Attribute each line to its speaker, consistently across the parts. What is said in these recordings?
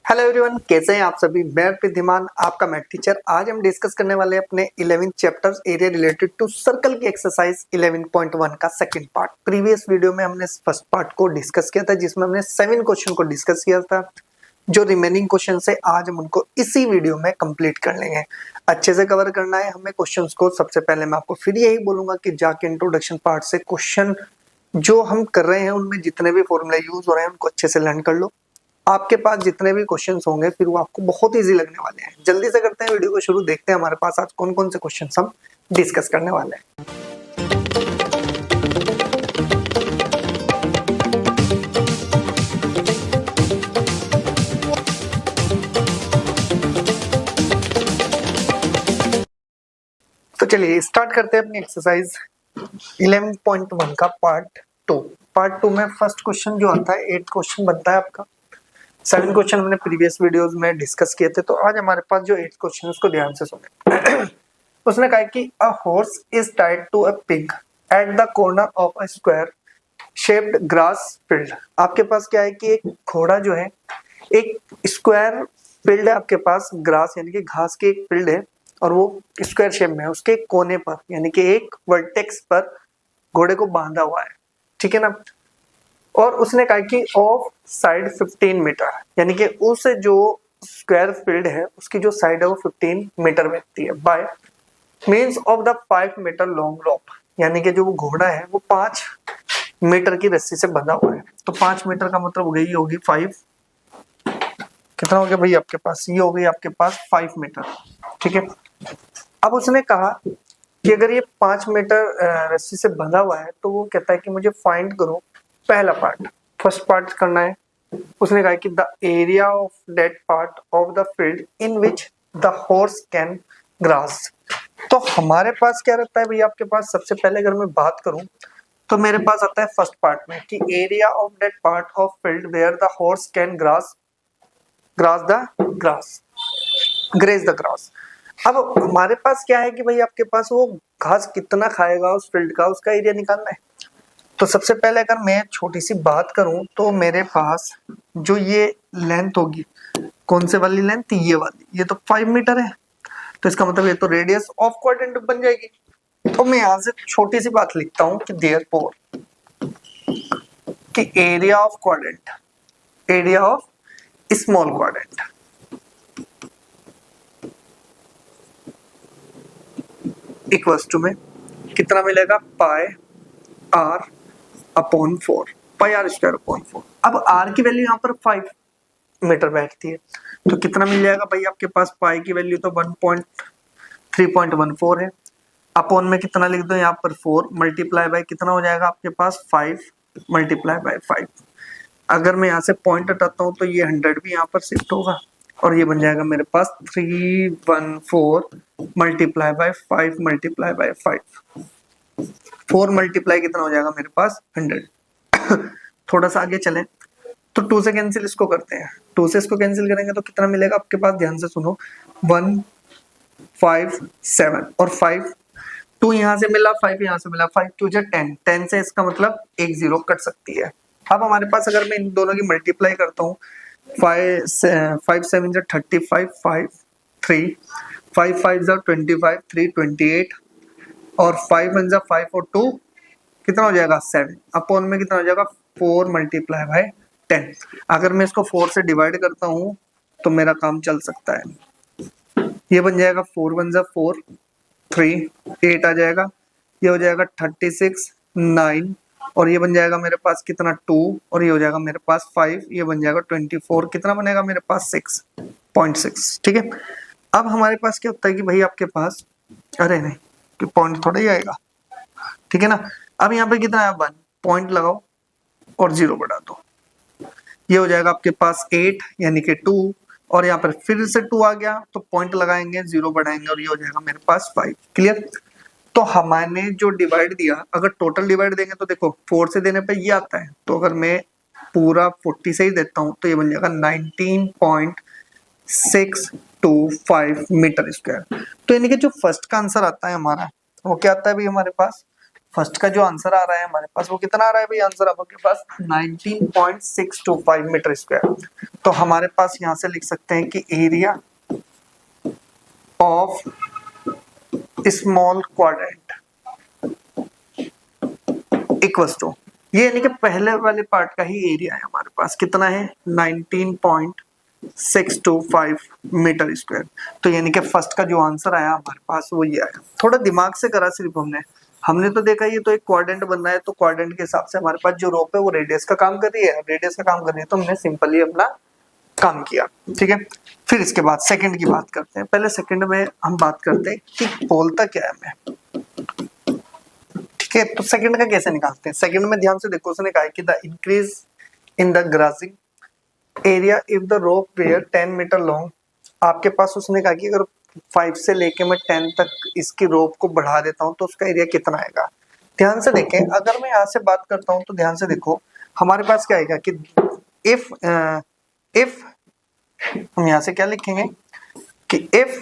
Speaker 1: Hello everyone, कैसे हैं आप सभी। मैं प्रद्युमान, आपका मैथ टीचर। आज हम डिस्कस करने वाले हैं अपने 11th chapter area related to circle की एक्सरसाइज 11.1 का सेकंड पार्ट। प्रीवियस वीडियो में हमने फर्स्ट पार्ट को डिस्कस किया था, जिसमें हमने 7 क्वेश्चन को डिस्कस किया था। जो रिमेनिंग क्वेश्चन है आज हम उनको इसी वीडियो में कंप्लीट कर लेंगे। अच्छे से कवर करना है हमें क्वेश्चंस को। सबसे पहले मैं आपको फिर यही बोलूंगा कि जाके इंट्रोडक्शन पार्ट से क्वेश्चन जो हम कर रहे हैं उनमें जितने भी फॉर्मूला यूज हो रहे हैं उनको अच्छे से लर्न कर लो। आपके पास जितने भी क्वेश्चंस होंगे फिर वो आपको बहुत इजी लगने वाले हैं। जल्दी से करते हैं वीडियो को शुरू। देखते हैं हमारे पास आज कौन कौन से क्वेश्चंस हम डिस्कस करने वाले हैं। तो चलिए स्टार्ट करते हैं अपनी एक्सरसाइज 11.1 का पार्ट 2। पार्ट 2 में फर्स्ट क्वेश्चन जो आता है 8 क्वेश्चन बनता है आपका। 7 क्वेश्चन हमने प्रीवियस वीडियोस में डिस्कस किए थे। तो आज हमारे पास जो 8 क्वेश्चन है उसको ध्यान से सुने। उसने कहा कि a horse is tied to a pig at the corner of a square shaped grass field. आपके पास क्या है कि एक घोड़ा जो है एक स्क्वायर फील्ड है आपके पास, ग्रास यानी कि घास की एक फील्ड है और वो स्क्वायर शेप में है। उसके कोने पर यानी कि एक वर्टेक्स पर घोड़े को बांधा हुआ है, ठीक है ना। और उसने कहा कि ऑफ साइड 15 मीटर, यानी कि उस जो स्क्वायर फील्ड है उसकी जो साइड है वो 15 मीटर में है। By means of the 5 metre long rope, यानी कि जो वो घोड़ा है वो 5 मीटर की रस्सी से बंधा हुआ है। तो 5 मीटर का मतलब हो गई होगी 5, कितना हो गया भाई आपके पास, ये हो गई आपके पास 5 मीटर, ठीक है। अब उसने कहा कि अगर ये 5 मीटर रस्सी से बंधा हुआ है तो वो कहता है कि मुझे फाइंड करो पहला पार्ट, फर्स्ट पार्ट करना है। उसने कहा कि the area of that part of the field in which the horse can grass. तो हमारे पास क्या रहता है भाई आपके पास, सबसे पहले अगर मैं बात करूं तो मेरे पास आता है फर्स्ट पार्ट में कि area of that part of field where the horse can grass graze the grass. अब हमारे पास क्या है कि भाई आपके पास वो घास कितना खाएगा उस फील्ड का, उसका एरिया निकालना है। तो सबसे पहले अगर मैं छोटी सी बात करूं तो मेरे पास जो ये लेंथ होगी, कौन से वाली लेंथ, ये वाली, ये तो 5 मीटर है। तो इसका मतलब ये तो रेडियस ऑफ क्वाड्रेंट बन जाएगी। तो मैं यहां से छोटी सी बात लिखता हूं कि देयरफॉर कि area of quadrant, area of small quadrant equals to में कितना मिलेगा, pi r upon 4, pi r square upon 4। अब आर की वैल्यू यहाँ पर 5 मीटर बैठती है तो कितना मिल जाएगा भाई आपके पास, पाई की वैल्यू तो 3.14 है। अपॉन में कितना लिख दो यहाँ पर 4 मल्टीप्लाई बाय कितना हो जाएगा आपके पास 5 मल्टीप्लाई बाय 5। अगर मैं यहाँ से पॉइंट हटाता हूँ तो ये 100 भी यहाँ पर शिफ्ट होगा और ये बन जाएगा मेरे पास 314 multiply by 5 multiply by 5। 4 multiply कितना हो जाएगा मेरे पास 100। थोड़ा सा आगे चलें तो 2 से कैंसिल इसको करते हैं, 2 से इसको कैंसिल करेंगे तो कितना मिलेगा आपके पास, ध्यान से सुनो, 1 5 7 और 5 2 यहाँ से मिला, 5 यहाँ से मिला, 5 2 जा 10, 10 से इसका मतलब एक जीरो कट सकती है। अब हमारे पास अगर मैं इन दोनों की मल्टीप्लाई करता हूँ, 5 7 जा 35, 5 3 5 5 जा 25, 3 28 और 5 1 जा 5 और 2 कितना हो जाएगा 7, अपॉन में कितना हो जाएगा 4 मल्टीप्लाई बाय 10। अगर मैं इसको 4 से डिवाइड करता हूँ तो मेरा काम चल सकता है। ये बन जाएगा 4 1 जा 4 3 8 आ जाएगा, ये हो जाएगा 36 9 और ये बन जाएगा मेरे पास कितना 2 और ये हो जाएगा मेरे पास 5, ये बन जाएगा 24, कितना बनेगा मेरे पास 6.6, ठीक है। अब हमारे पास क्या होता है कि भाई आपके पास, अरे नहीं कि पॉइंट थोड़ा ही आएगा, ठीक है ना। अब यहाँ पे कितना है 1, पॉइंट लगाओ और 0 बढ़ा दो, ये हो जाएगा आपके पास 8 यानी कि 2 और यहाँ पर फिर से 2 आ गया तो पॉइंट लगाएंगे 0 बढ़ाएंगे और ये हो जाएगा मेरे पास 5। क्लियर। तो हमने जो डिवाइड दिया, अगर टोटल डिवाइड देंगे तो देखो 4 से देने पे ये आता है, तो अगर मैं पूरा 40 से ही देता हूँ तो ये बन जाएगा 19.625 मीटर स्क्वायर। तो यानी कि जो फर्स्ट का आंसर आता है हमारा वो क्या आता है भाई हमारे पास फर्स्ट का जो आंसर आ रहा है हमारे पास वो कितना आ रहा है भाई, आंसर आपके पास 19.625 मीटर स्क्वायर। तो हमारे पास यहाँ से लिख सकते हैं कि area of small quadrant equals to, ये यानी कि पहले वाले पार्ट का ही एरिया है हमारे पास, कितना है 19.625 मीटर स्क्वायर। तो यानी कि फर्स्ट का जो आंसर आया हमारे पास वो ये आया। थोड़ा दिमाग से करा सिर्फ हमने हमने तो देखा ये तो एक क्वाड्रेंट बन रहा है, तो क्वाड्रेंट के हिसाब से हमारे पास जो रोप है वो रेडियस का काम कर रही है, रेडियस का काम कर रही है, तो हमने सिंपली अपना काम किया। ठीक है, फिर इसके बाद सेकंड की बात करते हैं। पहले सेकंड में हम बात करते हैं कि बोलता क्या है हमें। ठीक है, तो सेकंड का कैसे निकालते हैं। सेकंड में ध्यान से देखो, उसने कहा है कि the increase in the grassing area if the rope were 10 metre long. आपके पास उसने कहा कि अगर 5 से लेके मैं 10 तक इसकी रोप को बढ़ा देता हूं तो उसका एरिया कितना आएगा। ध्यान से देखें, अगर मैं यहाँ से बात करता हूं तो ध्यान से देखो हमारे पास क्या आएगा कि इफ हम यहाँ से क्या लिखेंगे कि if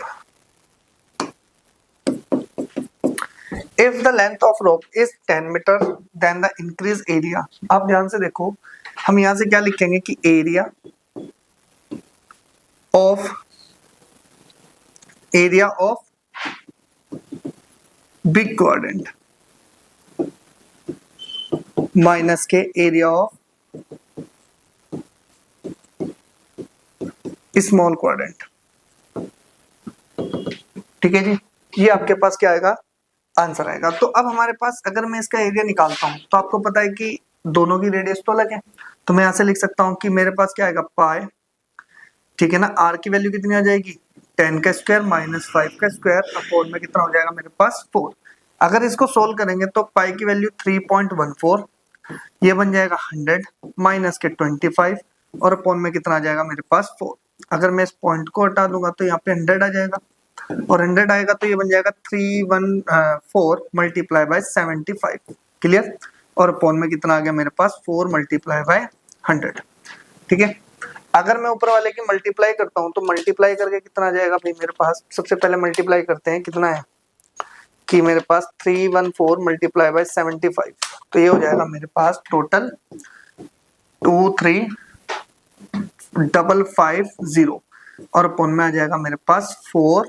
Speaker 1: the length of rope is 10 metre then the increase area. आप ध्यान से देखो, हम यहाँ से क्या लिखेंगे कि area of big quadrant minus के एरिया ऑफ स्मॉल क्वाड्रेंट। ठीक है जी, ये आपके पास क्या आएगा, आंसर आएगा। तो अब हमारे पास अगर मैं इसका एरिया निकालता हूं तो आपको पता है कि दोनों की रेडियस तो अलग है, तो मैं यहां से लिख सकता हूं कि मेरे पास क्या आएगा पाई, ठीक है ना, आर की वैल्यू कितनी आ जाएगी 10 का स्क्वायर माइनस 5 का स्क्वायर अपॉन में कितना हो जाएगा मेरे पास 4। अगर इसको सोल्व करेंगे तो पाई की वैल्यू 3.14, ये बन जाएगा 100 माइनस के 25 और अपॉन में कितना आ जाएगा मेरे पास 4। अगर मैं इस पॉइंट को हटा दूंगा तो यहाँ पे 100 आ जाएगा और 100 आएगा तो ये बन जाएगा 314 मल्टीप्लाई बाय 75। क्लियर, और अपॉन में कितना आ गया मेरे पास 4 मल्टीप्लाई बाय 100। ठीक है, अगर मैं ऊपर वाले की मल्टीप्लाई करता हूं तो मल्टीप्लाई करके कितना आ जाएगा भाई मेरे पास, सबसे पहले मल्टीप्लाई करते हैं, कितना है कि मेरे पास 314 मल्टीप्लाई बाय 75, तो ये हो जाएगा मेरे पास टोटल 23550 और अपॉन में आ जाएगा मेरे पास 4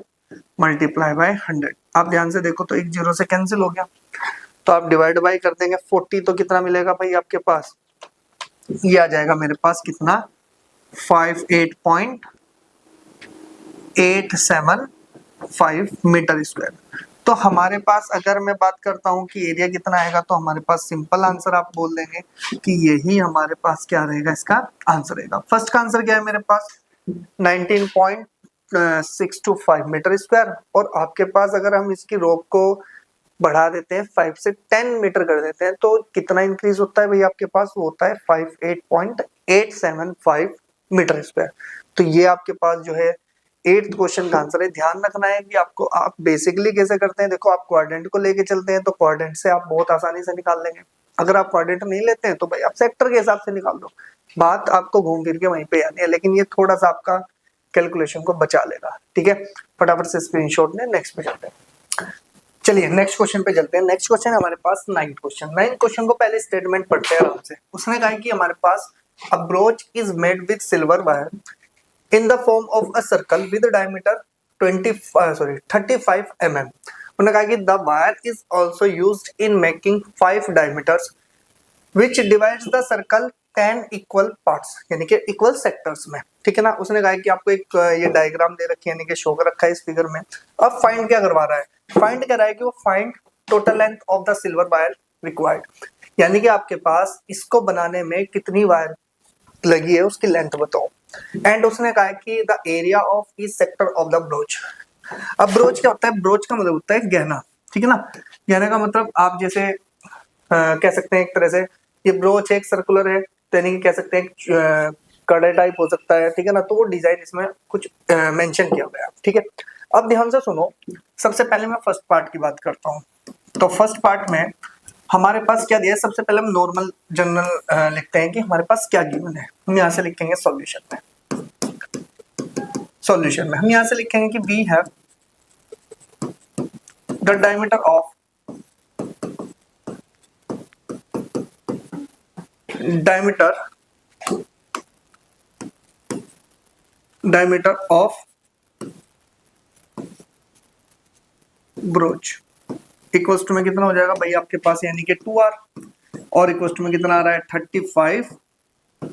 Speaker 1: मल्टीप्लाई बाय 100। आप ध्यान से देखो तो एक जीरो से कैंसिल हो गया, तो आप डिवाइड बाय कर देंगे 40 तो कितना मिलेगा भाई आपके पास, ये आ जाएगा मेरे पास कितना 58.875 मीटर स्क्वायर। तो हमारे पास अगर मैं बात करता हूं कि एरिया कितना आएगा तो हमारे पास सिंपल आंसर आप बोल देंगे कि यही हमारे पास क्या रहेगा, इसका आंसर रहेगा। फर्स्ट का आंसर क्या है मेरे पास 19.625 मीटर स्क्वायर, और आपके पास अगर हम इसकी रोप को बढ़ा देते हैं 5 से 10 मीटर कर देते हैं तो कितना इंक्रीज होता है भाई आपके पास, वो होता है 58.875 मीटर स्क्वायर। तो ये आपके पास जो है 8th क्वेश्चन का आंसर है। ध्यान रखना है कि आपको आप बेसिकली कैसे करते हैं, देखो आप क्वाड्रेंट को लेके चलते हैं तो क्वाड्रेंट से आप बहुत आसानी से निकाल लेंगे। अगर आप क्वाड्रेंट नहीं लेते हैं तो भाई आप सेक्टर के हिसाब से निकाल दो, बात आपको घूम फिर के वहीं पे आनी है, लेकिन ये थोड़ा सा आपका कैलकुलेशन को बचा लेगा। ठीक है, फटाफट से स्क्रीनशॉट ले, नेक्स्ट पे चलते हैं। चलिए नेक्स्ट क्वेश्चन पे चलते हैं। नेक्स्ट क्वेश्चन हमारे पास 9th क्वेश्चन को पहले स्टेटमेंट पढ़ते हैं आराम से। उसने कहा कि हमारे पास a brooch is made with silver wire in the form of a circle with a diameter 35 mm. उन्होंने कहा कि the wire is also used in making 5 diameters which divides the circle 10 equal parts, यानी कि equal sectors में। ठीक है ना, उसने कहा कि आपको एक ये डायग्राम दे रखी है, यानी कि शो कर रखा है इस फिगर में। अब फाइंड क्या करवा रहा है, फाइंड कर रहा है कि वो find total length of the silver wire required, यानी कि आपके पास इसको बनाने में कितनी वायर लगी है उसकी लेंथ बताओ। एंड उसने कहा कि the area of each sector of the broach. अब ब्रोच क्या होता है, ब्रोच का मतलब होता है गहना। ठीक है ना, गहना का मतलब आप जैसे कह सकते हैं एक तरह से ये ब्रोच एक सर्कुलर है, तो यानी कि कह सकते हैं कड़े टाइप हो सकता है। ठीक है ना, तो वो डिजाइन इसमें कुछ मेंशन किया गया। ठीक है, अब ध्यान से सुनो, सबसे पहले मैं फर्स्ट पार्ट की बात करता हूँ। तो फर्स्ट पार्ट में हमारे पास क्या दिया है, सबसे पहले हम नॉर्मल जनरल लिखते हैं कि हमारे पास क्या गिवन है। हम यहाँ से लिखेंगे सॉल्यूशन में, हम यहाँ से लिखेंगे कि we have the diameter of diameter of brooch equals to में कितना हो जाएगा भाई आपके पास, यानी कि 2r, और इक्वल्स टू में कितना आ रहा है 35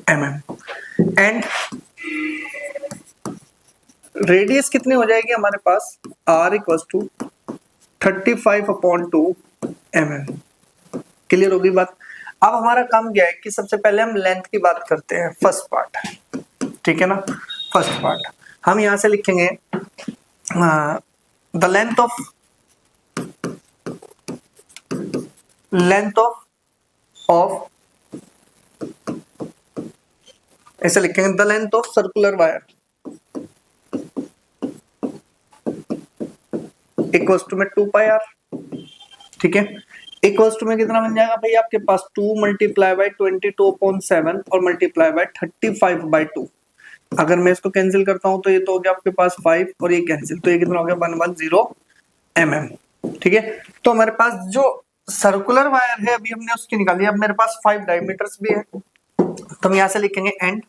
Speaker 1: mm। एंड रेडियस कितनी हो जाएगी हमारे पास, r equals to 35/2 mm। Clear होगी बात। अब हमारा काम क्या है कि सबसे पहले हम लेंथ की बात करते हैं, फर्स्ट पार्ट, ठीक है ना। फर्स्ट पार्ट हम यहां से लिखेंगे द लेंथ ऑफ ऐसे लिखेंगे the length of circular wire equals to में 2πr, ठीक है। इक्वल्स टू में कितना बन जाएगा भाई आपके पास 2 मल्टीप्लाई बाई 22/7 और मल्टीप्लाई बाई 35/2। अगर मैं इसको कैंसिल करता हूं तो ये तो हो गया आपके पास 5 और ये कैंसिल, तो ये कितना हो गया 110 mm, ठीक है। तो हमारे पास जो सर्कुलर वायर है अभी हमने उसकी निकाली, अब मेरे पास 5 डायमीटर्स भी है, तो हम यहां से लिखेंगे and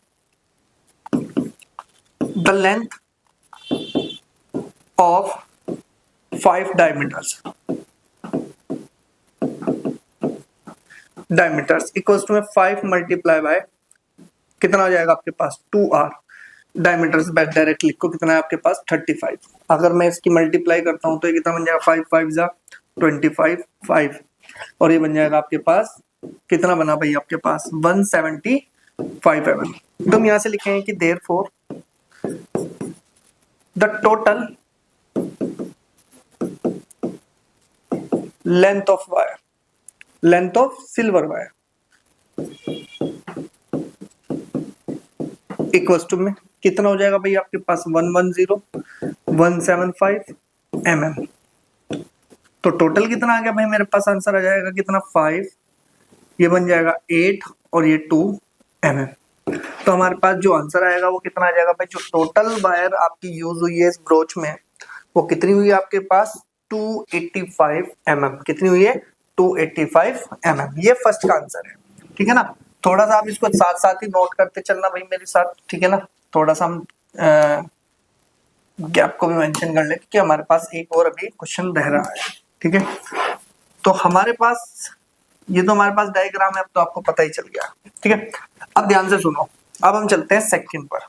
Speaker 1: the length of 5 diameters equals to में 5 मल्टीप्लाई बाय कितना हो जाएगा आपके पास 2r। डायमीटर्स बैक डायरेक्ट लिखो, कितना है आपके पास 35। अगर मैं इसकी मल्टीप्लाई करता हूं तो ये कितना बन जाएगा 5 5 जा 25 5, और ये बन जाएगा आपके पास कितना बना भाई आपके पास 175 mm। तो हम यहां से लिखेंगे कि therefore the total length of wire, length of silver wire equals to में कितना हो जाएगा भाई आपके पास 110 mm। तो टोटल कितना आ गया भाई मेरे पास, आंसर आ जाएगा कितना 5, ये बन जाएगा 8 और ये 2 mm। तो हमारे पास जो आंसर आएगा वो कितना आ जाएगा भाई, जो टोटल वायर आपकी यूज हुई है इस ब्रोच में वो कितनी हुई है आपके पास 285 mm। कितनी हुई है 285 mm। ये फर्स्ट का आंसर है, ठीक है ना। थोड़ा सा आप इसको साथ साथ ही नोट करते चलना भाई मेरे साथ, ठीक है ना। थोड़ा सा हम गैप को भी मेंशन कर ले क्योंकि हमारे पास एक और अभी क्वेश्चन रह रहा है, ठीक है। तो हमारे पास ये तो हमारे पास डायग्राम है, अब तो आपको पता ही चल गया, ठीक है। अब ध्यान से सुनो, अब हम चलते हैं सेकंड पर।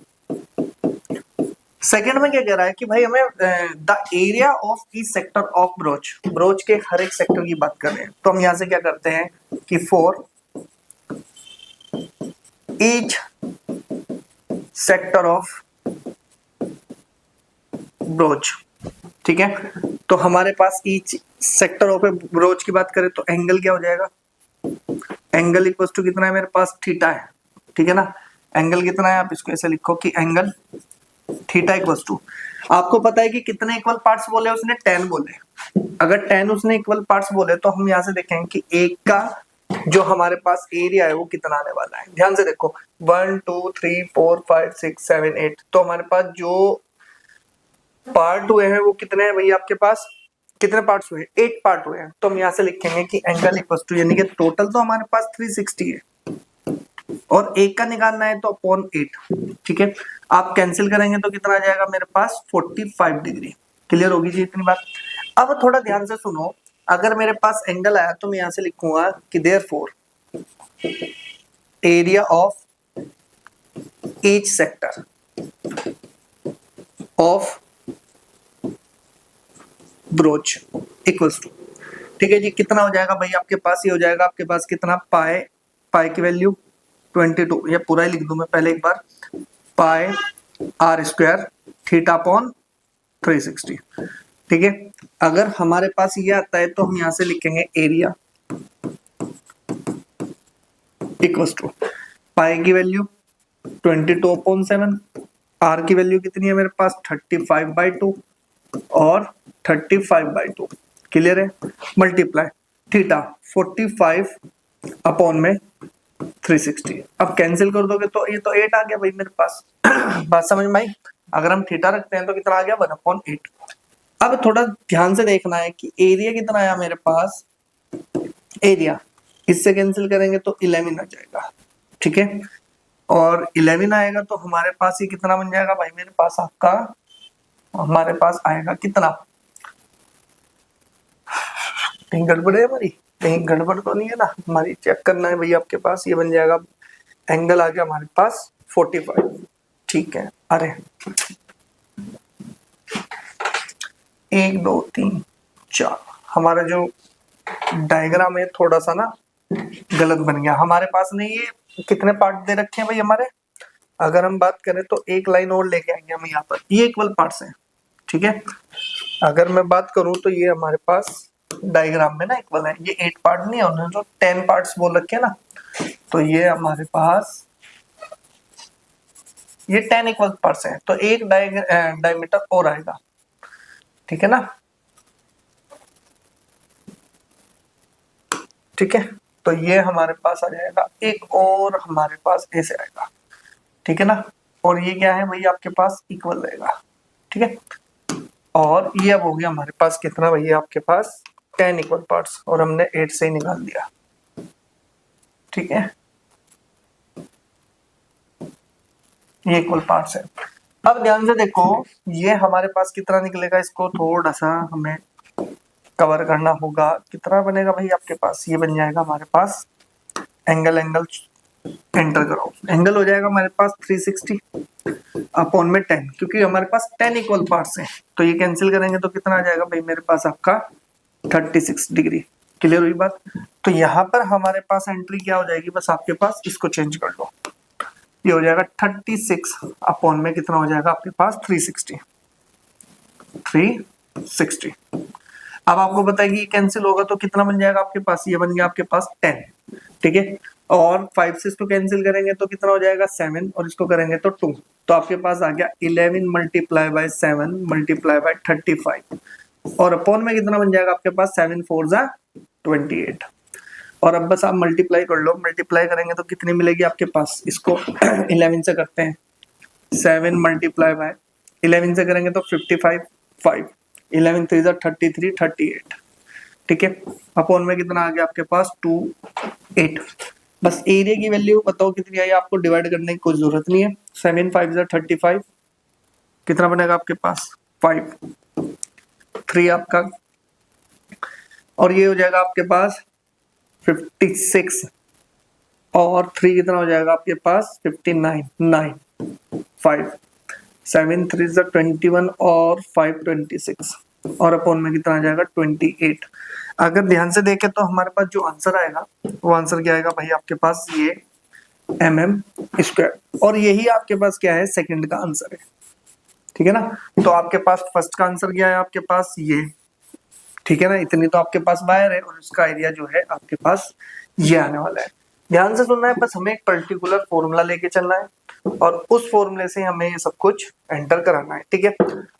Speaker 1: सेकंड में क्या कह रहा है कि भाई हमें the area of each sector of broach, broach के हर एक सेक्टर की बात कर रहे हैं। तो हम यहां से क्या करते हैं कि for each sector of broach, ठीक है। तो हमारे पास ईच सेक्टर ऑफ ब्रोच की बात करें तो एंगल क्या हो जाएगा, एंगल इक्वल्स टू कितना है मेरे पास थीटा है, ठीक है ना। एंगल कितना है आप इसको ऐसे लिखो कि एंगल थीटा इक्वल्स टू, आपको पता है कि कितने इक्वल पार्ट्स बोले उसने 10 बोले। अगर 10 उसने इक्वल पार्ट्स बोले तो हम यहां से देखेंगे कि एक का जो हमारे पास एरिया है वो कितना आने वाला है। ध्यान से देखो 1 2 3 4 5 6 7 8, तो हमारे पास जो पार्ट हुए हैं वो कितने हैं भाई आपके पास, कितने पार्ट्स हुए 8 पार्ट हुए हैं। तो हम यहाँ से लिखेंगे कि एंगल इक्वल्स टू, यानी कि टोटल तो हमारे पास 360 है और एक का निकालना है तो अपॉन 8, ठीक है। आप कैंसिल करेंगे तो कितना आ जाएगा मेरे पास 45 डिग्री। क्लियर होगी जी इतनी बात। अब थोड़ा ध्यान से सुनो, अगर मेरे पास एंगल आया तो मैं यहां से लिखूंगा कि therefore area of each sector of brooch equals to, ठीक है जी। कितना हो जाएगा भाई आपके पास, ये हो जाएगा आपके पास कितना पाई, पाई की वैल्यू 22, ये पूरा ही लिख दूं मैं पहले एक बार, पाई आर स्क्वायर थीटा अपॉन 360, ठीक है। अगर हमारे पास ये आता है तो हम यहां से लिखेंगे एरिया इक्वल्स टू पाई की वैल्यू 22/7, आर की वैल्यू कितनी है मेरे पास 35/2 और 35/2, क्लियर है। मल्टीप्लाई थीटा 45 अपॉन में 360। अब कैंसिल कर दोगे तो ये तो 8 आ गया भाई मेरे पास। बात समझ में आई। अगर हम थीटा रखते हैं तो कितना आ गया 1/8। अब थोड़ा ध्यान से देखना है कि एरिया कितना आया मेरे पास, एरिया इससे कैंसिल करेंगे तो 11 आ जाएगा, ठीक है, और 11 आएगा तो हमारे पास ये कितना बन जाएगा भाई मेरे पास आपका, हमारे पास आएगा कितना, कहीं गड़बड़ है हमारी, कहीं गड़बड़ तो नहीं है ना हमारी, चेक करना है भाई आपके पास, ये बन जाएगा एंगल आ गया हमारे पास 45। ठीक है, अरे 1 2 3 4, हमारा जो डायग्राम है थोड़ा सा ना गलत बन गया हमारे पास। नहीं, ये कितने पार्ट दे रखे हैं भाई हमारे, अगर हम बात करें तो एक लाइन और लेके आएंगे हम यहाँ पर, ये इक्वल पार्ट्स हैं। ठीक है, अगर मैं बात करूं तो ये हमारे पास डायग्राम में ना इक्वल है, ये 8 पार्ट नहीं है, उन्होंने जो 10 पार्ट्स बोल रखे हैं ना, तो ये हमारे पास ये 10 इक्वल पार्ट्स हैं, तो एक डायमीटर और आएगा। ठीक है ना, ठीक है, तो ये हमारे पास आ जाएगा एक और हमारे पास ऐसे आएगा। ठीक है ना, और ये क्या है भाई आपके पास इक्वल रहेगा। ठीक है, और ये अब हो गया हमारे पास कितना भैया आपके पास 10 इक्वल पार्ट्स, और हमने 8 से ही निकाल दिया। ठीक है, ये इक्वल पार्ट्स है। अब ध्यान से देखो, ये हमारे पास कितना निकलेगा, इसको थोड़ा सा हमें कवर करना होगा। कितना बनेगा भाई आपके पास, ये बन जाएगा हमारे पास एंगल एंटर करो, एंगल हो जाएगा हमारे पास 360 अपॉन में 10, क्योंकि हमारे पास 10 इक्वल पार्ट्स हैं, तो ये कैंसिल करेंगे तो कितना आ जाएगा भाई मेरे पास आपका 36 डिग्री। क्लियर हुई बात। तो यहाँ पर हमारे पास एंट्री क्या हो जाएगी, बस आपके पास इसको चेंज कर लो, ये हो जाएगा 36 अपॉन में कितना हो जाएगा आपके पास 360। अब आपको पता है कि कैंसिल होगा तो कितना बन जाएगा आपके पास, ये बन गया आपके पास 10। ठीक है, और 5 से इसको कैंसिल करेंगे तो कितना हो जाएगा 7, और इसको करेंगे तो 2, तो आपके पास आ गया 11 मल्टीप्लाई बाय 7 मल्टीप्लाई बाय 35, और अपॉन में कितना बन जाएगा आपके पास 7 4 जा 28। और अब बस आप मल्टीप्लाई कर लो, मल्टीप्लाई करेंगे तो कितनी मिलेगी आपके पास, इसको 11 से करते हैं, 7 मल्टीप्लाई बाय 11 से करेंगे तो 55 5, 11 3 जा 33 38। ठीक है, अपॉन में कितना आ गया आपके पास 2 8। बस एरिया की वैल्यू बताओ कितनी आई, आपको डिवाइड करने की कोई जरूरत नहीं है। 7 5 जा 35, कितना बनेगा आपके पास 5 3 आपका, और ये हो जाएगा आपके पास 56, और 3 कितना हो जाएगा आपके पास 59 9 5 7 3 जा 21 और 5 26, और अपॉन में कितना आ जाएगा 28। अगर ध्यान से देखें तो हमारे पास जो आंसर आएगा वो आंसर क्या आएगा भाई आपके पास, ये mm², और यही आपके पास क्या है सेकंड का आंसर है। ठीक है ना, तो आपके पास फर्स्ट का आंसर क्या है आपके पास ये। ठीक है ना, इतनी तो आपके पास वायर है, और उसका एरिया जो है आपके पास ये आने वाला है। ध्यान से सुनना है, बस हमें एक पर्टिकुलर फॉर्मूला लेके चलना है, और उस फॉर्मूले से हमें ये सब कुछ एंटर कराना है। ठीक है,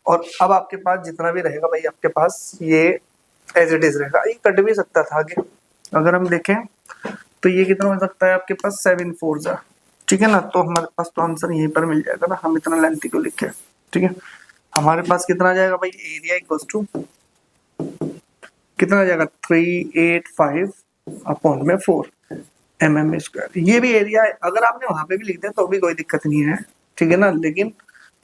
Speaker 1: और अब आपके पास जितना भी रहेगा भाई आपके पास ये एज इट इज रहेगा, ये कट भी सकता था आगे, अगर हम देखें तो ये कितना हो सकता है आपके पास 7 4 जा। ठीक है ना, तो हमारे पास तो आंसर यहीं पर मिल जाएगा ना, हम इतना लेंथी क्यों लिखे। ठीक है, हमारे पास कितना आ जाएगा भाई, एरिया इक्वल्स टू कितना आ जाएगा 385 अपॉन में 4 mm²। ये भी एरिया है, अगर आपने वहां पे भी लिख दिया तो भी कोई दिक्कत नहीं है। ठीक है ना, लेकिन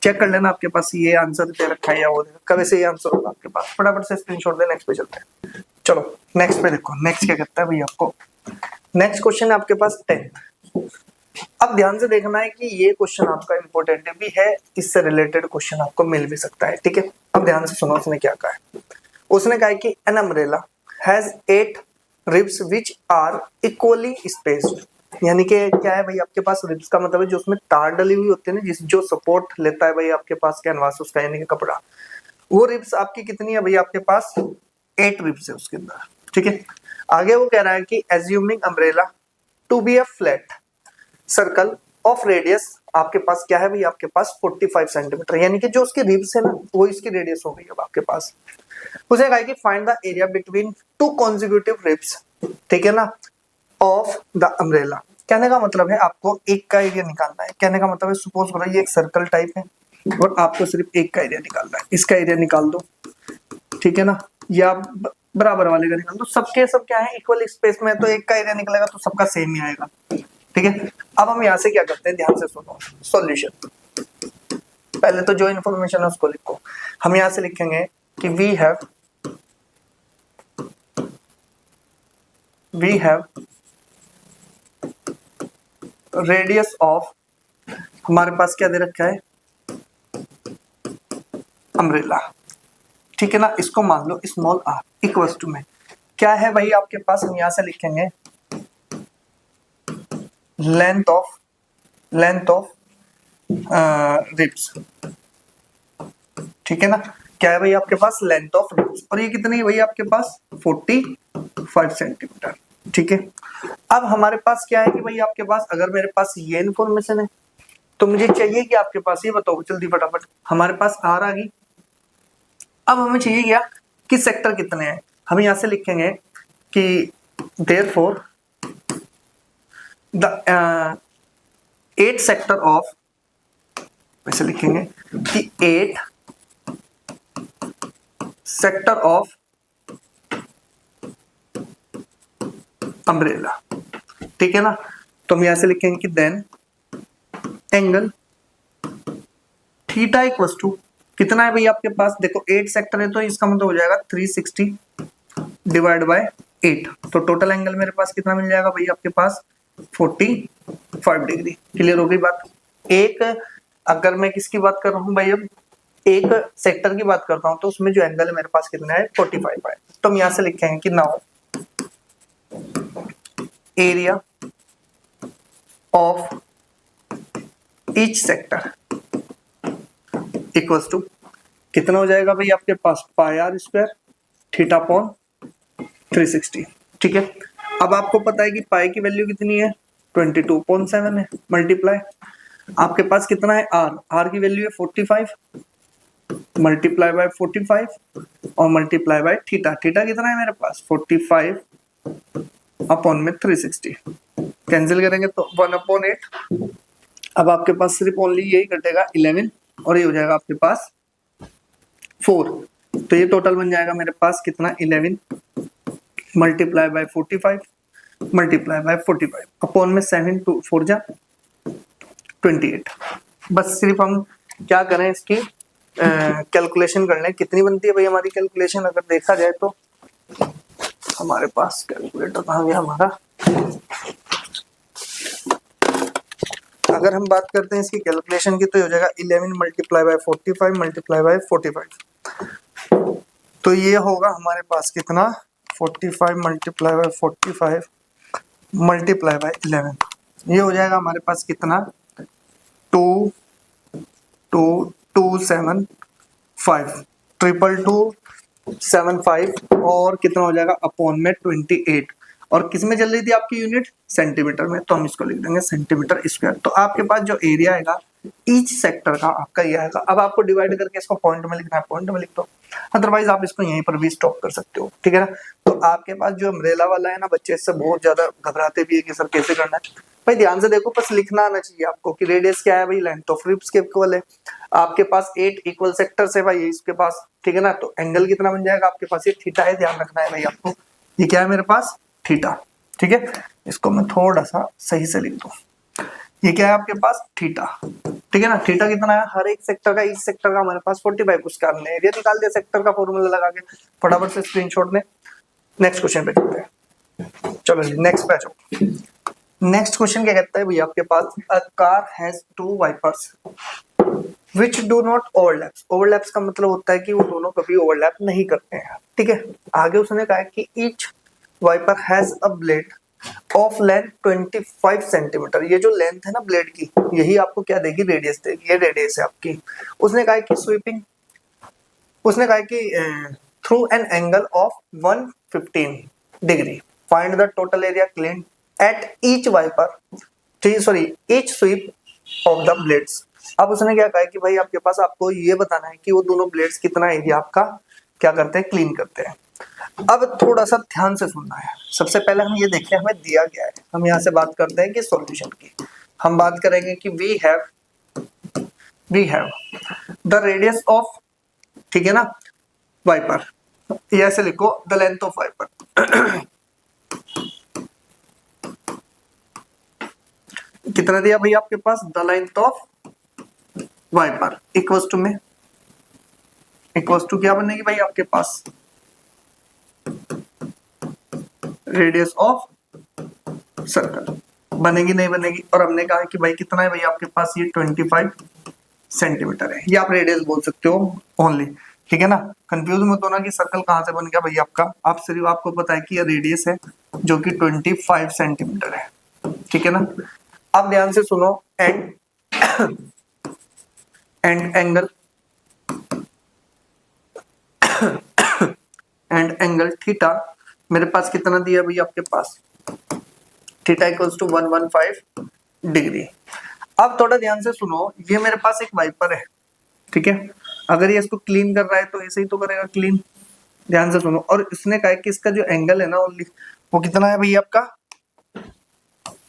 Speaker 1: चेक कर लेना आपके पास ये आंसर दे रखा है या वो कब से ये आंसर होगा आपके पास, फटाफट से स्क्रीनशॉट दे, नेक्स्ट पे चलते हैं। चलो नेक्स्ट पे देखो, नेक्स्ट क्या करता है भाई आपको, नेक्स्ट क्वेश्चन है आपके पास 10। अब ध्यान से देखना है कि ये क्वेश्चन आपका इंपॉर्टेंट भी है, इससे रिलेटेड क्वेश्चन आपको मिल भी सकता है। ठीक है, अब ध्यान से सुनो उसने क्या कहा है। उसने कहा है कि an umbrella has 8 ribs which are equally spaced, यानी कि क्या है भाई आपके पास रिब्स का मतलब है जो उसमें तार डली हुई होती है ना, जिस जो सपोर्ट लेता है भाई आपके पास कैनवास उसका, यानी कि कपड़ा, वो रिब्स आपकी कितनी है भाई आपके पास 8 रिब्स है उसके अंदर। ठीक है, आगे वो कह रहा है कि assuming umbrella to be a flat circle of radius, आपके पास क्या है भाई आपके पास 45 सेंटीमीटर, यानी कि जो उसकी रिब्स है ना वो इसकी रेडियस हो गई अब आपके पास। उसे कहा कि find the area between 2 consecutive ribs, ठीक है ना, ऑफ द अम्ब्रेला। कहने का मतलब है आपको एक का एरिया निकालना है। कहने का मतलब है सपोज करो ये एक सर्कल टाइप है और आपको सिर्फ एक का एरिया निकालना है, इसका एरिया निकाल दो। ठीक है ना, या बराबर वाले का निकाल दो, सबके सब क्या है इक्वल स्पेस में, तो एक का एरिया निकलेगा तो सबका सेम ही आएगा। ठीक है। अब हम यहाँ से क्या करते हैं, ध्यान से सुनो सॉल्यूशन। पहले तो जो इन्फॉर्मेशन है उसको लिखो। हम यहाँ से लिखेंगे कि वी हैव रेडियस ऑफ, हमारे पास क्या दे रखा है, अम्ब्रेला, ठीक है ना। इसको मान लो स्मॉल आर इक्वल्स टू में क्या है भाई आपके पास, हम यहां से लिखेंगे लेंथ ऑफ रिब्स, ठीक है ना। क्या है भाई आपके पास, लेंथ ऑफ रिब्स, और ये कितनी है भाई आपके पास 45 सेंटीमीटर, ठीक है। अब हमारे पास क्या है कि भाई आपके पास, अगर मेरे पास ये इन्फॉर्मेशन है तो मुझे चाहिए कि आपके पास ये बताओ जल्दी फटाफट, हमारे पास आर आ गई। अब हमें चाहिए क्या कि सेक्टर कितने हैं, हम यहां से लिखेंगे कि देयरफॉर द 8 सेक्टर ऑफ, वैसे लिखेंगे कि 8 सेक्टर ऑफ अम्ब्रेला, ठीक है ना। तो हम यहां से लिखेंगे कि then angle theta equals to कितना है भाई आपके पास, देखो 8 सेक्टर है तो इसका मतलब हो जाएगा 360 डिवाइड बाय 8, तो टोटल एंगल मेरे पास कितना मिल जाएगा भाई आपके पास 45 डिग्री। क्लियर हो गई बात। एक, अगर मैं किसकी बात कर रहा हूं भाई, अब एक सेक्टर की बात करता हूं तो उसमें जो एंगल है मेरे पास कितना है 45 है। तो हम यहां से लिखेंगे कि now area of each sector equals to कितना हो जाएगा भाई आपके पास pi r square theta upon 360, ठीक है। अब आपको पता है कि पाई की वैल्यू कितनी है 22.7 है, मल्टीप्लाई आपके पास कितना है आर की वैल्यू है 45 मल्टीप्लाई बाय 45 और मल्टीप्लाई बाय थीटा कितना है मेरे पास 45 अपॉन में 360, कैंसिल करेंगे तो 1/8। अब आपके पास सिर्फ ओनली यही कटेगा 11 और ये हो जाएगा आपके पास 4, तो ये टोटल बन जाएगा मेरे पास कितना 11 multiply by 45 multiply by 45 upon में 7 2 4 जा 28। बस सिर्फ हम क्या करें, इसकी कैलकुलेशन कर लें कितनी बनती है भाई हमारी कैलकुलेशन। अगर देखा जाए तो हमारे पास कैलकुलेटर कहाँ गया हमारा, अगर हम बात करते हैं इसकी कैलकुलेशन की तो हो जाएगा 11 मल्टीप्लाई बाय 45 मल्टीप्लाई बाय 45, तो ये होगा हमारे पास कितना 45 मल्टीप्लाई बाय 45 मल्टीप्लाई बाय 11, ये हो जाएगा हमारे पास कितना 22275 22275 और कितना हो जाएगा अपॉन में 28, और किस में चल रही थी आपकी यूनिट सेंटीमीटर में, तो हम इसको लिख देंगे सेंटीमीटर स्क्वायर। तो आपके पास जो एरिया आएगा ईच सेक्टर का आपका ये आएगा। अब आपको डिवाइड करके इसको पॉइंट में लिखना है, पॉइंट में लिख दो, अदरवाइज आप इसको यहीं पर भी स्टॉप कर सकते हो, ठीक है ना। तो आपके पास जो अम्ब्रेला वाला है ना, बच्चे इससे बहुत ज्यादा घबराते भी है कि सर कैसे करना है। भाई ध्यान से देखो, बस लिखना आना चाहिए आपको कि रेडियस क्या है भाई, लेंथ ऑफ रिब्स के इक्वल है। आपके पास 8 इक्वल सेक्टर्स है भाई इसके पास, ठीक है ना। तो एंगल कितना बन जाएगा आपके पास, ये थीटा है, ध्यान रखना है भाई आपको, ये क्या है मेरे पास थीटा, ठीक है। इसको मैं थोड़ा सा सही से लिख दूं, ये क्या है आपके पास थीटा, ठीक है ना। थीटा कितना है, हर एक सेक्टर का, इस सेक्टर का हमारे पास 45, उसका हमने एरिया निकाल दिया सेक्टर का फॉर्मूला लगा के, फटाफट से स्क्रीनशॉट ले। नेक्स्ट क्वेश्चन पे चलते हैं, चलो जी नेक्स्ट पे आ जाओ। नेक्स्ट क्वेश्चन क्या कहता है भैया आपके पास, a car has 2 wipers which do not overlaps, overlaps का मतलब होता है कि वो दोनों कभी ओवरलैप नहीं करते हैं, ठीक है। आगे उसने कहा है कि each wiper has a blade of length 25 centimetre, ये जो लेंथ है ना ब्लेड की, यही आपको क्या देगी रेडियस देगी, ये रेडियस है आपकी। उसने कहा कि स्वीपिंग, उसने कहा कि through an angle of 115 degree find the total area clean at each wiper, sorry each sweep of the blades. अब उसने क्या कहा कि भाई आपके पास आपको ये बताना है कि वो दोनों ब्लेड्स कितना एरिया आपका क्या करते हैं, क्लीन करते हैं। अब थोड़ा सा ध्यान से सुनना है, सबसे पहले हम ये देखते हैं हमें दिया गया है, हम यहाँ से बात करते हैं कि सॉल्यूशन की। हम बात करेंगे कि we have the radius of, ठीक है ना, वाइपर, ये ऐसे लिखो द लेंथ ऑफ वाइपर कितना दिया भैया आपके पास, the length of wiper equals to में इक्वल्स टू क्या बनेगी भाई आपके पास, रेडियस ऑफ सर्कल बनेगी, नहीं बनेगी। और हमने कहा कि भाई कितना है भाई आपके पास, ये 25 सेंटीमीटर है, ये आप रेडियस बोल सकते हो ओनली, ठीक है ना। कंफ्यूज मत होना कि सर्कल कहां से बन गया भाई आपका, आप सिर्फ आपको पता है कि ये रेडियस है जो कि 25 सेंटीमीटर है, ठीक है ना। अब ध्यान से सुनो, and angle and angle theta मेरे पास कितना दिया भाई आपके पास, थीटा इक्वल्स टू 115 डिग्री। अब थोड़ा ध्यान से सुनो, ये मेरे पास एक वाइपर है, ठीक है। अगर ये इसको क्लीन कर रहा है तो ऐसे ही तो करेगा क्लीन, ध्यान से सुनो। और इसने कहा कि इसका जो एंगल है ना वो कितना है भैया आपका,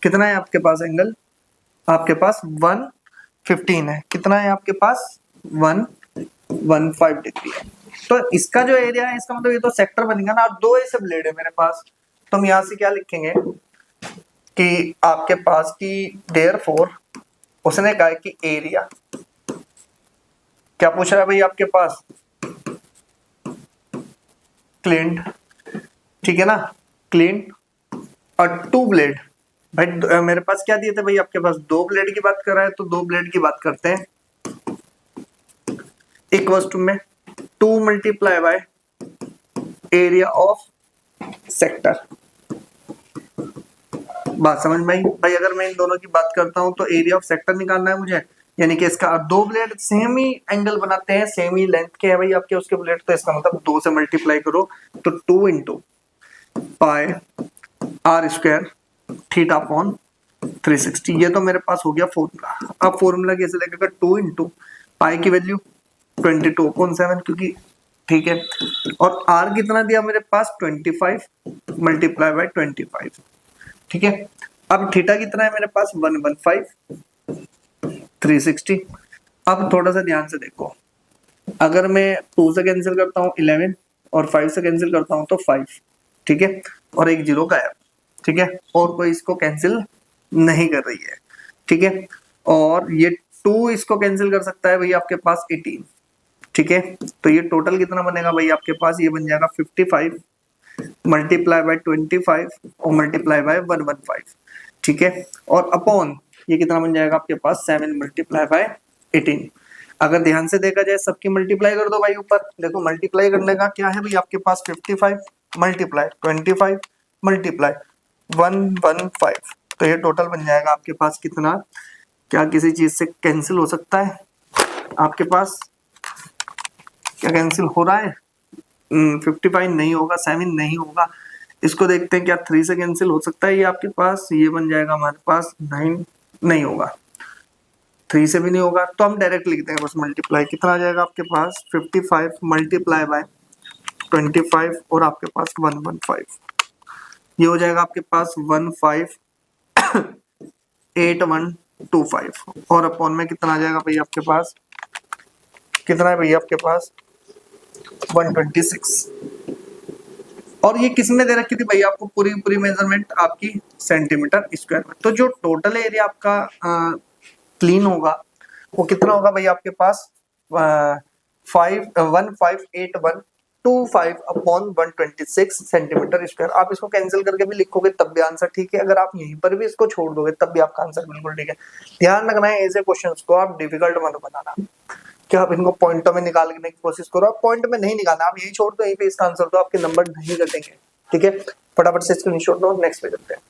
Speaker 1: कितना है आपके पास एंगल, आपके पास 115 है, कितना है आपके पास 115 डिग्री है। तो इसका जो एरिया है, इसका मतलब ये तो सेक्टर बनेगा ना। और दो ऐसे ब्लेड है मेरे पास, तो हम यहाँ से क्या लिखेंगे कि आपके पास की देयरफॉर उसने कहा कि एरिया, क्या पूछ रहा है भाई आपके पास, क्लीन्ड, ठीक है ना, क्लीन। और टू ब्लेड, भाई मेरे पास क्या दिए थे भाई आपके पास, दो ब्लेड की बात कर रहा है तो दो ब्लेड की बात करते हैं, इक्वल्स टू में 2 multiply by area of sector. बात समझ में आई भाई। अगर मैं इन दोनों की बात करता हूं तो एरिया ऑफ सेक्टर निकालना है मुझे, यानी कि इसका दो ब्लेड सेम ही एंगल बनाते हैं, सेम ही लेंथ के है भाई आपके उसके ब्लेड, तो इसका मतलब 2 से मल्टीप्लाई करो तो 2 into pi r square theta upon 360, ये तो मेरे पास हो गया फॉर्मूला। अब फॉर्मूला कैसे लगेगा, 2 इंटू पाई की वैल्यू 22.7 क्योंकि, ठीक है। और आर कितना दिया मेरे पास 25 मल्टीप्लाई बाय 25, ठीक है। अब थीटा कितना है मेरे पास 115 360। अब थोड़ा सा ध्यान से देखो, अगर मैं 2 से कैंसिल करता हूँ 11 और 5 से कैंसिल करता हूँ तो 5, ठीक है। और एक जीरो गायब, ठीक है, और कोई इसको कैंसिल नहीं कर रही है, ठीक है। और ये 2 इसको कैंसिल कर सकता है भाई आपके पास 18, ठीक है। तो ये टोटल कितना बनेगा भाई आपके पास, ये बन जाएगा 55 मल्टीप्लाई बाय 25 और मल्टीप्लाई बाय 115, ठीक है। और अपॉन ये कितना बन जाएगा आपके पास 7 मल्टीप्लाई बाय 18। अगर ध्यान से देखा जाए सबकी मल्टीप्लाई कर दो भाई, ऊपर देखो मल्टीप्लाई करने का क्या है भाई आपके पास, 55 मल्टीप्लाई 25 मल्टीप्लाई 115, तो ये टोटल बन जाएगा आपके पास कितना, क्या किसी चीज से कैंसिल हो सकता है आपके पास, क्या कैंसिल हो रहा है, 55 नहीं होगा, 7 नहीं होगा, इसको देखते हैं क्या 3 से कैंसिल हो सकता है, ये आपके पास ये बन जाएगा हमारे पास 9 नहीं होगा, 3 से भी नहीं होगा, तो हम डायरेक्ट लिखते हैं बस मल्टीप्लाई, कितना आ जाएगा आपके पास 55 मल्टीप्लाई बाय 25 और आपके पास 115, ये हो जाएगा आपके पास 158125 और अपॉन में कितना आ जाएगा भाई आपके पास, कितना है भैया आपके पास 126। और ये किसने दे रखी थी भाई आपको, पूरी पूरी मेजरमेंट आपकी सेंटीमीटर स्क्वायर में। तो जो टोटल एरिया आपका क्लीन होगा वो कितना होगा भाई आपके पास 158125 अपॉन 126 सेंटीमीटर स्क्वायर। आप इसको कैंसिल करके भी लिखोगे तब भी आंसर ठीक है, अगर आप यहीं पर भी इसको छोड़ दोगे तब भी आपका आंसर बिल्कुल ठीक है। ध्यान रखना है ऐसे क्वेश्चंस को आप डिफिकल्ट मत बनाना, क्या आप इनको पॉइंटों में निकालने की कोशिश करो, आप पॉइंट में नहीं निकालना, आप यही छोड़ दो, यहीं पे इसका आंसर दो, आपके नंबर नहीं कटेंगे, ठीक है। फटाफट से स्क्रीनशॉट लो, नेक्स्ट पे चलते हैं।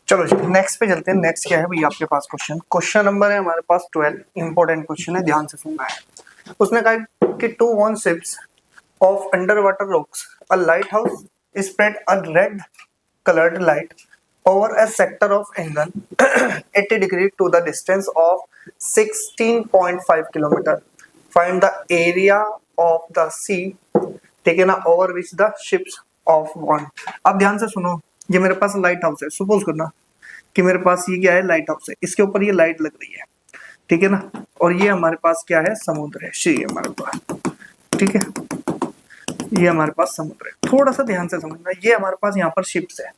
Speaker 1: चलो नेक्स्ट पे चलते हैं। नेक्स्ट क्या है भैया आपके पास क्वेश्चन नंबर है हमारे पास 12, इंपॉर्टेंट क्वेश्चन है, ध्यान से सुनना है। उसने कहा कि 2 one ships of under water rocks a light house spread a red colored light over a sector of angle 80 degree to the distance of 16.5 kilometer. Find the area of the sea, ठीक है ना, over which the ships of gone. अब ध्यान से सुनो, ये मेरे पास light house है, सपोज करना कि मेरे पास ये क्या है, लाइट हाउस है, इसके ऊपर ये लाइट लग रही है, ठीक है ना, और ये हमारे पास क्या है, समुद्र है, सी हमारे पास, ठीक है, ये हमारे पास समुद्र है। थोड़ा सा ध्यान से समझना, ये हमारे पास यहाँ पर शिप्स है,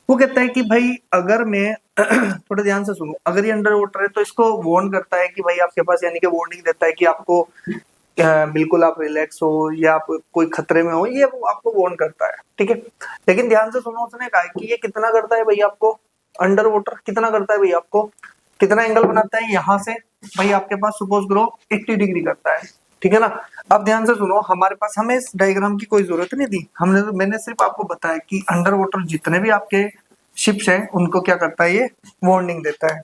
Speaker 1: वो कहता है कि भाई अगर मैं थोड़ा ध्यान से सुनो, अगर ये अंडर वाटर है तो इसको वार्न करता है कि भाई आपके पास, यानी कि वार्निंग देता है कि आपको बिल्कुल आप रिलैक्स हो या आप कोई खतरे में हो, ये वो आपको वार्न करता है, ठीक है। लेकिन ध्यान से सुनो, उसने कहा कि ये कितना करता है भाई आपको, अंडर वाटर कितना करता है भाई आपको, कितना एंगल बनाता है यहाँ से भाई आपके पास, सपोज करो 80 डिग्री करता है, ठीक है ना। अब ध्यान से सुनो, हमारे पास, हमें इस डायग्राम की कोई जरूरत नहीं थी, मैंने सिर्फ आपको बताया कि अंडर वाटर जितने भी आपके शिप्स हैं उनको क्या करता है, ये वार्निंग देता है,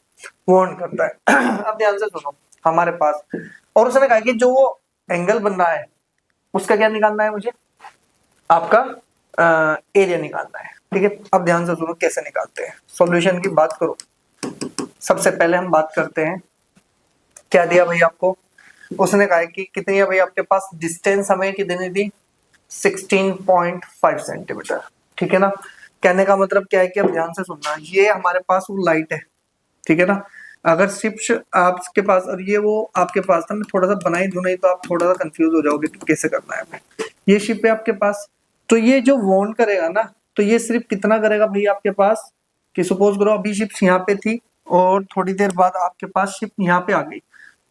Speaker 1: वार्न करता है। अब ध्यान से सुनो हमारे पास, और उसने कहा कि जो वो एंगल बन रहा है उसका क्या निकालना है मुझे, आपका एरिया निकालना है, ठीक है। अब ध्यान से सुनो कैसे निकालते हैं, सॉल्यूशन की बात करो। सबसे पहले हम बात करते हैं, क्या दिया भाई आपको, उसने कहा कि कितनी है भाई आपके पास डिस्टेंस, हमें कितनी दी 16.5 सेंटीमीटर, ठीक है ना। कहने का मतलब क्या है कि अब ध्यान से सुनना, ये हमारे पास वो लाइट है, ठीक है ना। अगर शिप्स आपके पास और ये वो आपके पास था, मैं थोड़ा सा बनाई दूं नहीं तो आप थोड़ा सा कंफ्यूज हो जाओगे कि कैसे करना है हमें। ये शिप है आपके पास, तो ये जो वॉन्ड करेगा ना, तो ये सिर्फ कितना करेगा भाई आपके पास, कि सपोज करो अभी शिप्स यहाँ पे थी और थोड़ी देर बाद आपके पास शिप यहाँ पे आ गई,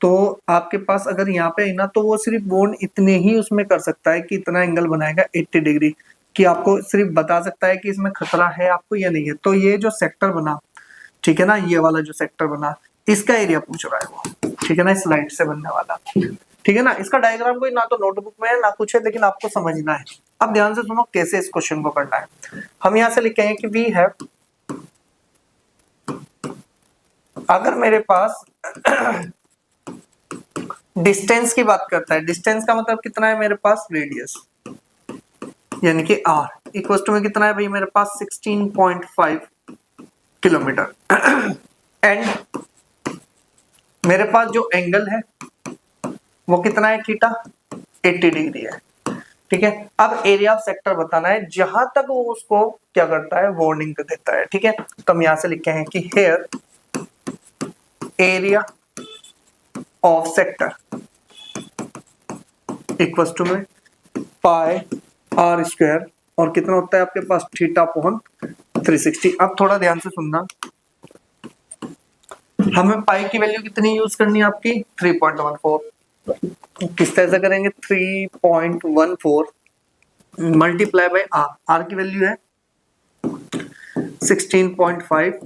Speaker 1: तो आपके पास अगर यहाँ पे है ना, तो वो सिर्फ वॉन्ड इतने ही उसमें कर सकता है कि इतना एंगल बनाएगा 80 डिग्री, कि आपको सिर्फ बता सकता है कि इसमें खतरा है आपको या नहीं है। तो ये जो सेक्टर बना, ठीक है ना, ये वाला जो सेक्टर बना, इसका एरिया पूछ रहा है वो, ठीक है ना, इस लाइट से बनने वाला, ठीक है ना। इसका डायग्राम कोई ना तो नोटबुक में है ना कुछ है, लेकिन आपको समझना है। अब ध्यान से सुनो कैसे इस क्वेश्चन को करना है। हम यहां से लिखेंगे कि वी हैव, अगर मेरे पास डिस्टेंस की बात करता है, डिस्टेंस का मतलब कितना है मेरे पास, रेडियस यानी कि आर इक्वल टू में कितना है भाई मेरे पास 16.5 किलोमीटर। एंड मेरे पास जो एंगल है वो कितना है, थीटा 80 डिग्री है, ठीक है। अब एरिया ऑफ सेक्टर बताना है, जहां तक वो उसको क्या करता है, वार्निंग देता है, ठीक है। तो हम यहां से लिखते हैं कि here area of sector equal to में पाई आर स्क्वायर, और कितना होता है आपके पास, थीटा अपॉन 360। अब थोड़ा ध्यान से सुनना, हमें पाई की वैल्यू कितनी यूज करनी है आपकी, 3.14। किस तरह से करेंगे, 3.14 मल्टीप्लाई बाय आर, आर की वैल्यू है 16.5,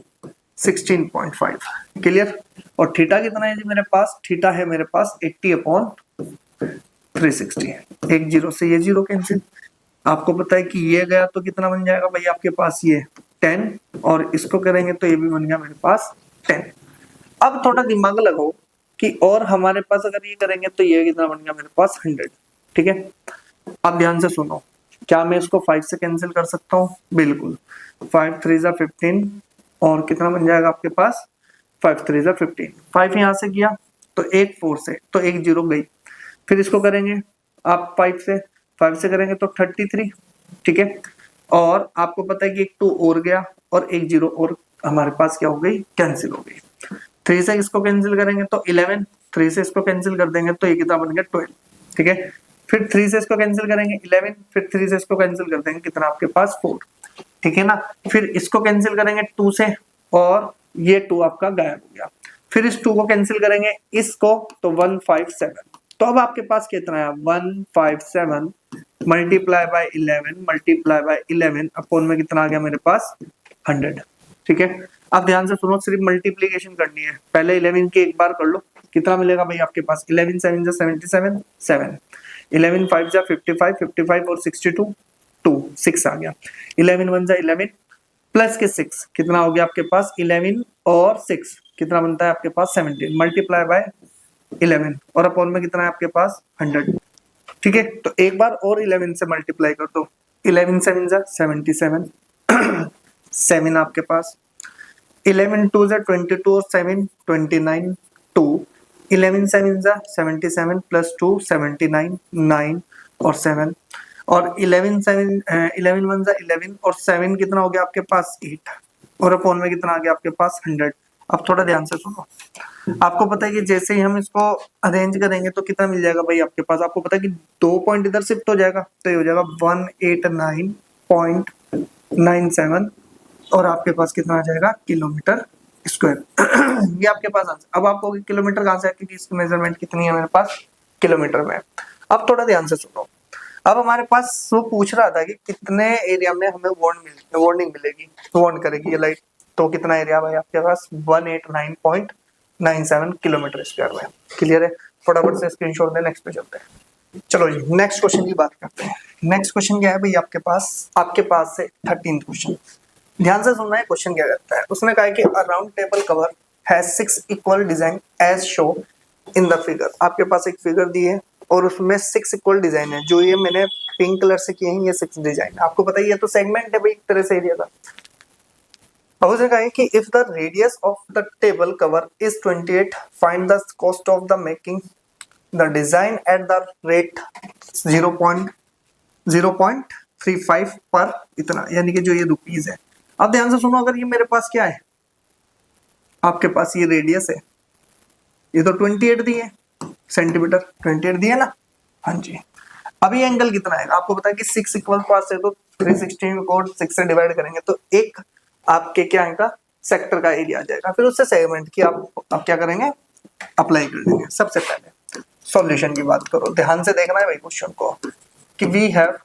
Speaker 1: 16.5 क्लियर। और थीटा कितना है जी मेरे पास, थीटा है मेरे पास 80 अपॉन 360 है। एक जीरो से ये जीरो कैंसिल, आपको पता है कि ये गया तो कितना बन जाएगा भाई आपके पास, ये 10, और इसको करेंगे तो ये भी बन गया मेरे पास 10। अब थोड़ा दिमाग लगाओ कि और हमारे पास अगर ये करेंगे तो ये कितना बन गया मेरे पास 100, ठीक है। अब ध्यान से सुनो, क्या मैं इसको 5 से कैंसिल कर सकता हूँ, बिल्कुल, 5 3 जा 15, और कितना बन जाएगा आपके पास 5 3 जा 15, 5 यहाँ से किया तो एक 4 से, तो एक जीरो गई, फिर इसको करेंगे आप 5 से करेंगे तो 33, ठीक है। और आपको पता है कि एक 2 और गया और एक जीरो और हमारे पास क्या हो गई, कैंसिल हो गई। 3 से इसको कैंसिल करेंगे तो 11, 3 से इसको कैंसिल कर देंगे तो ये कितना बन गया 12, ठीक है। फिर 3 से इसको कैंसिल करेंगे 11, फिर 3 से इसको कैंसिल कर देंगे कितना आपके पास 4, ठीक है ना। फिर इसको कैंसिल करेंगे 2 से, और ये 2 आपका गायब हो गया। फिर इस 2 को कैंसिल करेंगे इसको तो 157। तो अब आपके पास कितना है, 157 multiply by 11 multiply by 11 upon में कितना आ गया मेरे पास 100, ठीक है। अब ध्यान से सुनो, सिर्फ मल्टीप्लीकेशन करनी है, पहले 11 की एक बार कर लो, कितना मिलेगा भाई आपके पास, 11 7 जा 77, 7, 11 5 जा 55, 55 और 62, 2 6 आ गया, 11 1 जा 11 प्लस के 6 कितना हो गया आपके पास, 11 और 6 कितना बनता है आपके पास 17 मल्टीप्लाई बाय 11 और अपॉन में कितना है आपके पास 100, ठीक है। तो एक बार और 11 से मल्टीप्लाई कर दो, 11 7 जा 77, 7 आपके पास, 11 2 जा 22 और 7 29, 2, 11 7 जा 77 प्लस 2 79, 9 और 7, और 11 7 11 1 जा 11 और 7 कितना हो गया आपके पास 8, और अपॉन में कितना आ गया आपके पास 100। अब थोड़ा ध्यान से सुनो, आपको पता है कि जैसे ही हम इसको अरेंज करेंगे तो कितना मिल जाएगा भाई आपके पास, आपको पता है कि 2 पॉइंट इधर शिफ्ट हो जाएगा तो ये हो जाएगा 189.97 और आपके पास कितना आ जाएगा किलोमीटर स्क्वायर। ये आपके पास आंसर। अब आपको किलोमीटर कहाँ से आएगी कि इसकी मेजरमेंट कितनी है मेरे पास किलोमीटर में। अब थोड़ा ध्यान से सुनो। अब हमारे पास वो पूछ रहा था कि कितने एरिया में हमें वार्निंग मिलेगी, वार्न करेगी ये लाइट। तो कितना एरिया भाई आपके पास 189.97 किलोमीटर स्क्वायर में। क्लियर है? फटाफट से स्क्रीनशॉट दे, नेक्स्ट पे चलते हैं। चलो जी नेक्स्ट क्वेश्चन की बात करते हैं। नेक्स्ट क्वेश्चन क्या है भाई आपके पास से 13th क्वेश्चन। ध्यान से सुनना है क्वेश्चन क्या करता है। उसने कहा है कि a round table cover has 6 equal design as show in the figure. आपके पास एक फिगर दी है और उसमें 6 इक्वल डिजाइन है। जो ये मैंने पिंक कलर से किए हैं ये 6 डिजाइन। आपको पता ही है तो सेगमेंट है भाई एक तरह से एरिया का। अब उसे कहा है कि if the radius of the table cover is 28 find the cost of the making the design at the rate 0.35 पर इतना, यानी कि जो ये रुपीज है। अब ध्यान से सुनो, अगर ये मेरे पास क्या है, आपके पास ये रेडियस है, ये तो 28 दी है सेंटीमीटर, 28 दी है ना। हाँ जी। अब ये एंगल कितना है आपको पता है कि 6 इक्वल पास है तो 360 को 6 से डिवाइड करेंगे तो एक आपके क्या आएगा सेक्टर का एरिया आ जाएगा। फिर उससे सेगमेंट की आप क्या करेंगे अप्लाई कर देंगे। सबसे पहले सॉल्यूशन की बात करो, ध्यान से देखना है भाई क्वेश्चन को कि वी हैव,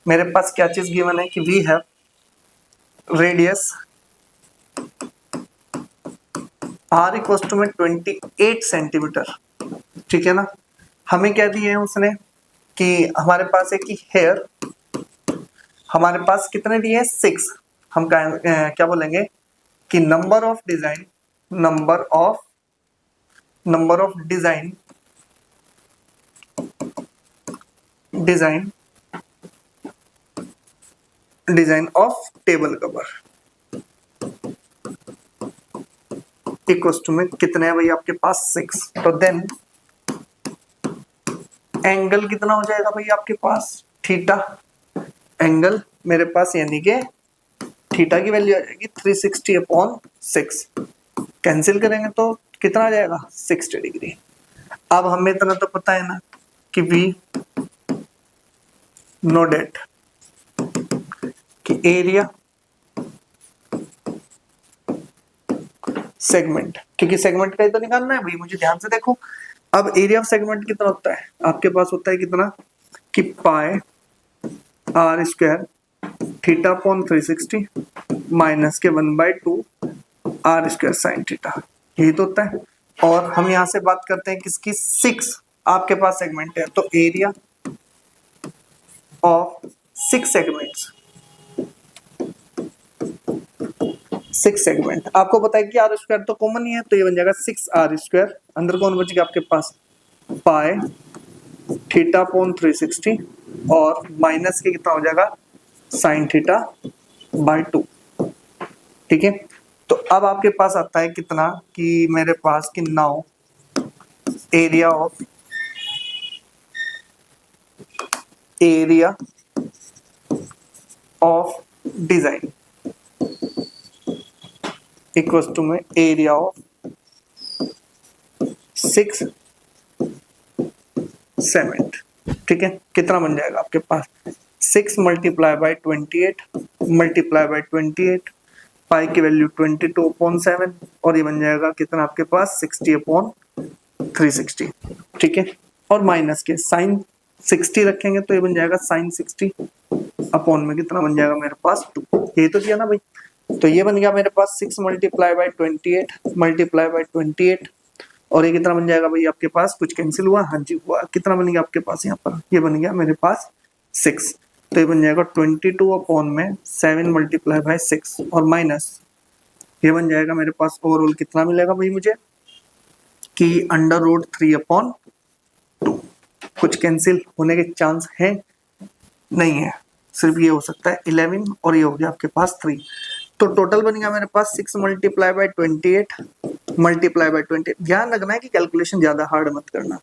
Speaker 1: मेरे पास क्या चीज गिवन है कि we have radius r equal to में 28 सेंटीमीटर। ठीक है ना। हमें क्या दिए हैं उसने कि हमारे पास है कि हेयर हमारे पास कितने दिए हैं 6। हम क्या बोलेंगे कि number of design of table cover equal to में कितने हैं भाई आपके पास 6। तो देन एंगल कितना हो जाएगा भाई आपके पास थीटा। एंगल मेरे पास यानी कि थीटा की वैल्यू आ जाएगी 360/6। कैंसिल करेंगे तो कितना आ जाएगा 60 डिग्री। अब हमें इतना तो पता है ना कि वी नो डेट कि एरिया सेगमेंट, क्योंकि सेगमेंट का ही तो निकालना है भाई मुझे। ध्यान से देखो, अब एरिया ऑफ सेगमेंट कितना होता है आपके पास होता है कितना कि pi r square theta upon 360 minus के 1/2 आर स्क्वायर साइन थीटा, यही तो होता है। और हम यहां से बात करते हैं किसकी 6 आपके पास सेगमेंट है तो एरिया ऑफ 6 सेगमेंट्स, 6 सेगमेंट। आपको पता है कि आर स्क्वायर तो कॉमन ही है तो ये बन जाएगा 6 आर स्क्वायर। अंदर कौन बचेगा आपके पास पाई थीटा अपॉन 360 और माइनस के कितना हो जाएगा साइन थीटा बाय 2। ठीक है। तो अब आपके पास आता है कितना कि मेरे पास कि now area of design equals to में एरिया ऑफ 6 सेगमेंट। ठीक है। कितना बन जाएगा आपके पास 6 multiply by 28 multiply by 28 pi की वैल्यू 22/7 और ये बन जाएगा कितना आपके पास 60/360। ठीक है। और माइनस के साइन 60 रखेंगे तो ये बन जाएगा साइन 60 अपॉन में कितना बन जाएगा मेरे पास 2। ये तो दिया ना भाई। तो ये बन गया मेरे पास 6 मल्टीप्लाई बाय 28 मल्टीप्लाई बाय 28 और ये कितना बन जाएगा भाई आपके पास, कुछ कैंसिल हुआ, हाँ जी हुआ। कितना बन गया आपके पास यहाँ पर, ये बन गया मेरे पास 6। तो ये बन जाएगा 22/7 मल्टीप्लाई बाय 6 और माइनस ये बन जाएगा मेरे पास ओवरऑल कितना मिलेगा भाई मुझे कि √3/2। कुछ कैंसिल होने के चांस है नहीं है, सिर्फ ये हो सकता है 11 और ये हो गया आपके पास 3। तो टोटल बन गया मेरे पास 6 मल्टीप्लाई बाय 28 मल्टीप्लाई बाय 20। ध्यान रखना है कि कैलकुलेशन ज्यादा हार्ड मत करना।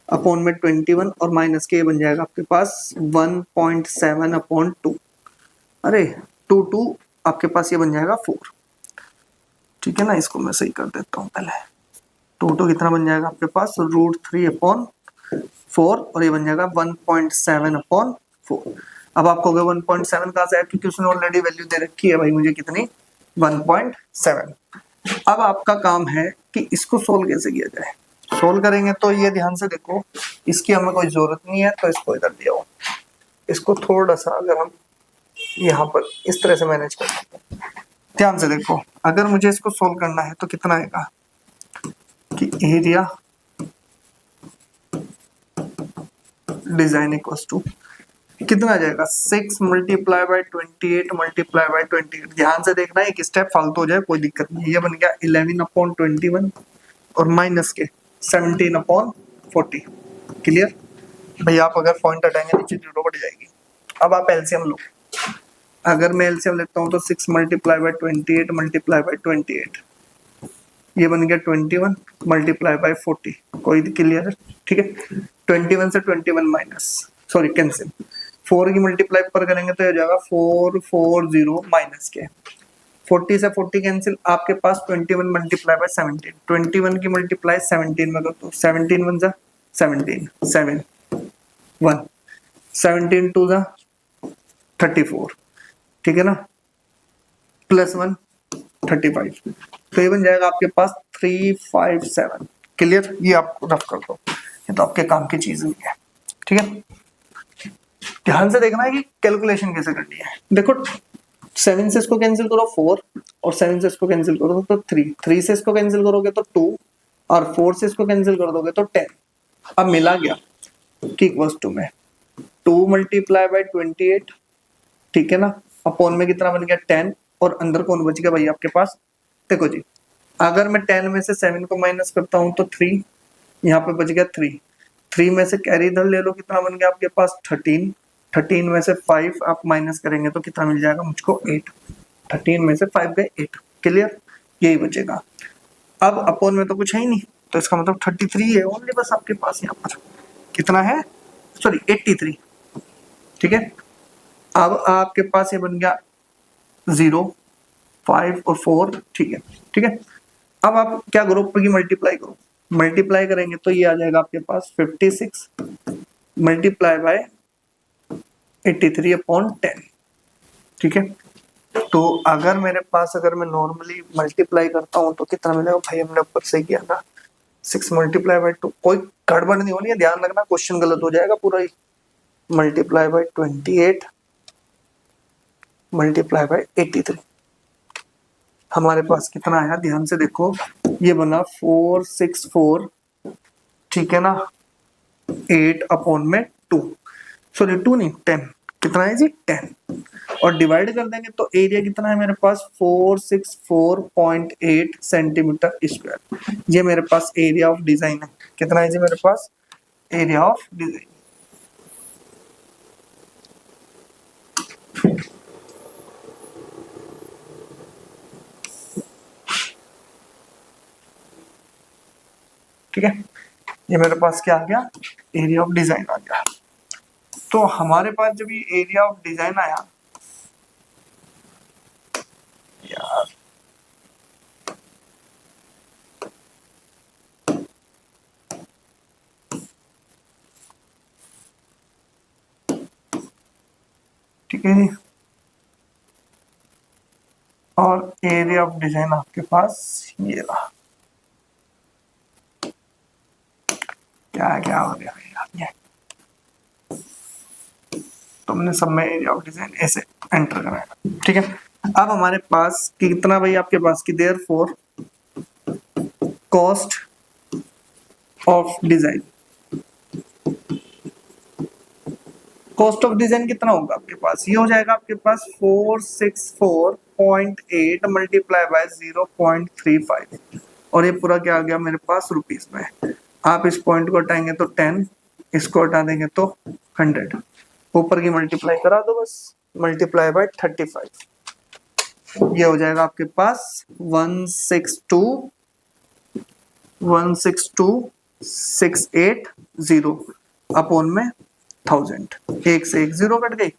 Speaker 1: अपॉन में 21 और माइनस के बन जाएगा आपके पास 1.7/2। अरे 2 आपके पास ये बन जाएगा 4। ठीक है ना। इसको मैं सही कर देता हूँ पहले। 2 कितना बन जाएगा आपके पास √3/4 और ये बन जाएगा 1.7/4। अब आपको 1.7 कहाँ से आया, क्योंकि उसने ऑलरेडी वैल्यू दे रखी है भाई मुझे कितनी, 1.7। अब आपका काम है कि इसको सोल्व कैसे किया जाए। सोल्व करेंगे तो ये ध्यान से देखो, इसकी हमें कोई जरूरत नहीं है तो इसको इधर दिया हो, इसको थोड़ा सा अगर हम यहाँ पर इस तरह से मैनेज कर सकते हैं। ध्यान से देखो, अगर मुझे इसको सोल्व करना है तो कितना आएगा कि एरिया डिजाइन इक्वल्स टू कितना आ जाएगा, 6 मल्टीप्लाई बाय 28 मल्टीप्लाई बाय 28। ध्यान से देखना, एक स्टेप फालतू हो जाए कोई दिक्कत नहीं। ये बन गया 11/21 और माइनस के 17/40। क्लियर भैया, आप अगर पॉइंट हटाएंगे नीचे जीरो बढ़ जाएगी। अब आप एलसीएम लो, अगर मैं एलसीएम लेता हूँ तो 6 मल्टीप्लाई बाय 28 मल्टीप्लाई बाय 28, ये बन गया 21 मल्टीप्लाई बाय 40। कोई क्लियर है, ठीक है। 21 से 21 माइनस, सॉरी कैंसिल, 4 की मल्टीप्लाई पर करेंगे तो हो जाएगा 440 माइनस के 40 से 40 कैंसिल, आपके पास 21 मल्टीप्लाई बाय 17, 21 की मल्टीप्लाई 17 में करो तो 17 1 जा 17, 7 1, 17 2 जा 34, ठीक है ना, प्लस 1 35, तो ये बन जाएगा आपके पास 357। क्लियर, ये आप रफ कर दो, ये तो आपके काम की चीज नहीं है, ठीक है। ध्यान से देखना है कि कैलकुलेशन कैसे करनी है। देखो 7 से इसको कैंसिल करो 4, और 7 से इसको कैंसिल करो तो 3, 3 से इसको कैंसिल करोगे तो 2, और 4 से इसको कैंसिल कर दोगे तो 10। अब मिला गया कि इक्वल्स टू में 2 मल्टीप्लाई बाय 28, ठीक है ना, अपॉन में कितना बन गया 10, और अंदर कौन बच गया भाई आपके पास, देखो जी, अगर मैं 10 में से 7 को माइनस करता हूं तो 3, यहाँ पे बच गया 3, 3 में से कैरी इधर ले लो, कितना बन गया आपके पास 13, 13 में से 5 आप माइनस करेंगे तो कितना मिल जाएगा मुझको 8, 13 में से 5 गए 8। क्लियर, यही बचेगा। अब अपॉन में तो कुछ है ही नहीं, तो इसका मतलब 33 है ओनली बस आपके पास, यहाँ पर कितना है, सॉरी 83, ठीक है। अब आपके पास ये बन गया 0 5 और 4, ठीक है, ठीक है। अब आप क्या करो, ऊपर की मल्टीप्लाई करो, मल्टीप्लाई करेंगे तो ये आ जाएगा आपके पास 56 मल्टीप्लाई बाय 83/10, ठीक है। तो अगर मेरे पास, अगर मैं नॉर्मली मल्टीप्लाई करता हूँ तो कितना मिलेगा भाई, हमने ऊपर से किया था 6 मल्टीप्लाई बाय 2, कोई गड़बड़ नहीं होनी है, ध्यान रखना क्वेश्चन गलत हो जाएगा पूरा ही। मल्टीप्लाई बाय 28 मल्टीप्लाई बाय 83, हमारे पास कितना आया, ध्यान से देखो, ये बना 464, ठीक है ना, 8/2, सॉरी 2 नहीं 10, कितना है जी 10, और डिवाइड कर देंगे तो एरिया कितना है मेरे पास 464.8 सेंटीमीटर स्क्वायर। ये मेरे पास एरिया ऑफ डिजाइन है, कितना है जी मेरे पास एरिया ऑफ डिजाइन। ठीक है, ये मेरे पास क्या आ गया, एरिया ऑफ डिजाइन आ गया। तो हमारे पास जब ये एरिया ऑफ डिजाइन आया यार, ठीक है जी, और एरिया ऑफ डिजाइन आपके पास ये रहा। क्या क्या हो गया यार, ये तुमने सब में एरिया ऑफ डिजाइन ऐसे एंटर कराया, ठीक है। अब हमारे पास कितना भाई आपके पास की therefore cost of design, cost of design कितना होगा आपके पास, ये हो जाएगा आपके पास 464.8 मल्टीप्लाई बाय 0.35, और ये पूरा क्या आ गया मेरे पास रुपीस में। आप इस पॉइंट को हटाएंगे तो 10, इसको हटा देंगे तो 100, ऊपर की मल्टीप्लाई करा दो बस, मल्टीप्लाई बाय 35, ये हो जाएगा आपके पास 162,680 अपॉन में 1000, एक से एक जीरो कट गई,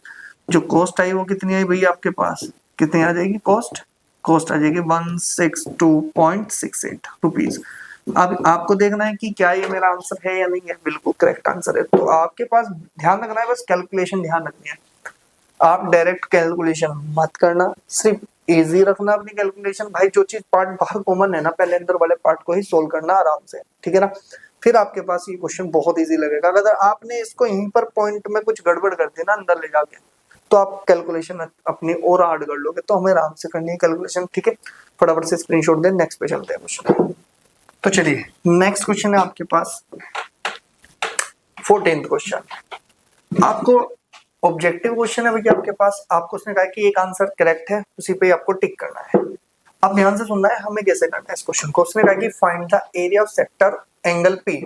Speaker 1: जो कॉस्ट आई वो कितनी आई भैया आपके पास, कितनी आ जाएगी कॉस्ट, कॉस्ट आ जाएगी 162.68 रुपीज। अब आपको देखना है कि क्या ये मेरा आंसर है या नहीं है, बिल्कुल करेक्ट आंसर है। तो आपके पास ध्यान रखना है, बस कैलकुलेशन ध्यान रखनी है। आप डायरेक्ट कैलकुलेशन मत करना, सिर्फ इजी रखना अपनी कैलकुलेशन। भाई जो चीज पार्ट बाहर कॉमन है ना, पहले अंदर वाले पार्ट को ही सोल्व करना आराम से, ठीक है ना। फिर आपके पास ये क्वेश्चन बहुत इजी लगेगा। अगर आपने इसको यहीं पर पॉइंट में कुछ गड़बड़ कर दी ना अंदर ले जाके, तो आप कैलकुलेशन अपनी और हार्ड कर लोगे। तो हमें आराम से करनी है कैलकुलेशन, ठीक है। फटाफट से स्क्रीनशॉट दें, नेक्स्ट पे चलते हैं क्वेश्चन। तो चलिए नेक्स्ट क्वेश्चन है आपके पास 14th क्वेश्चन। आपको ऑब्जेक्टिव क्वेश्चन है भैया आपके पास। आपको उसने कहा कि एक आंसर करेक्ट है, उसी पे आपको टिक करना है। अब ध्यान से सुनना है हमें कैसे करना है इस क्वेश्चन को। उसने कहा कि find the area of sector angle P.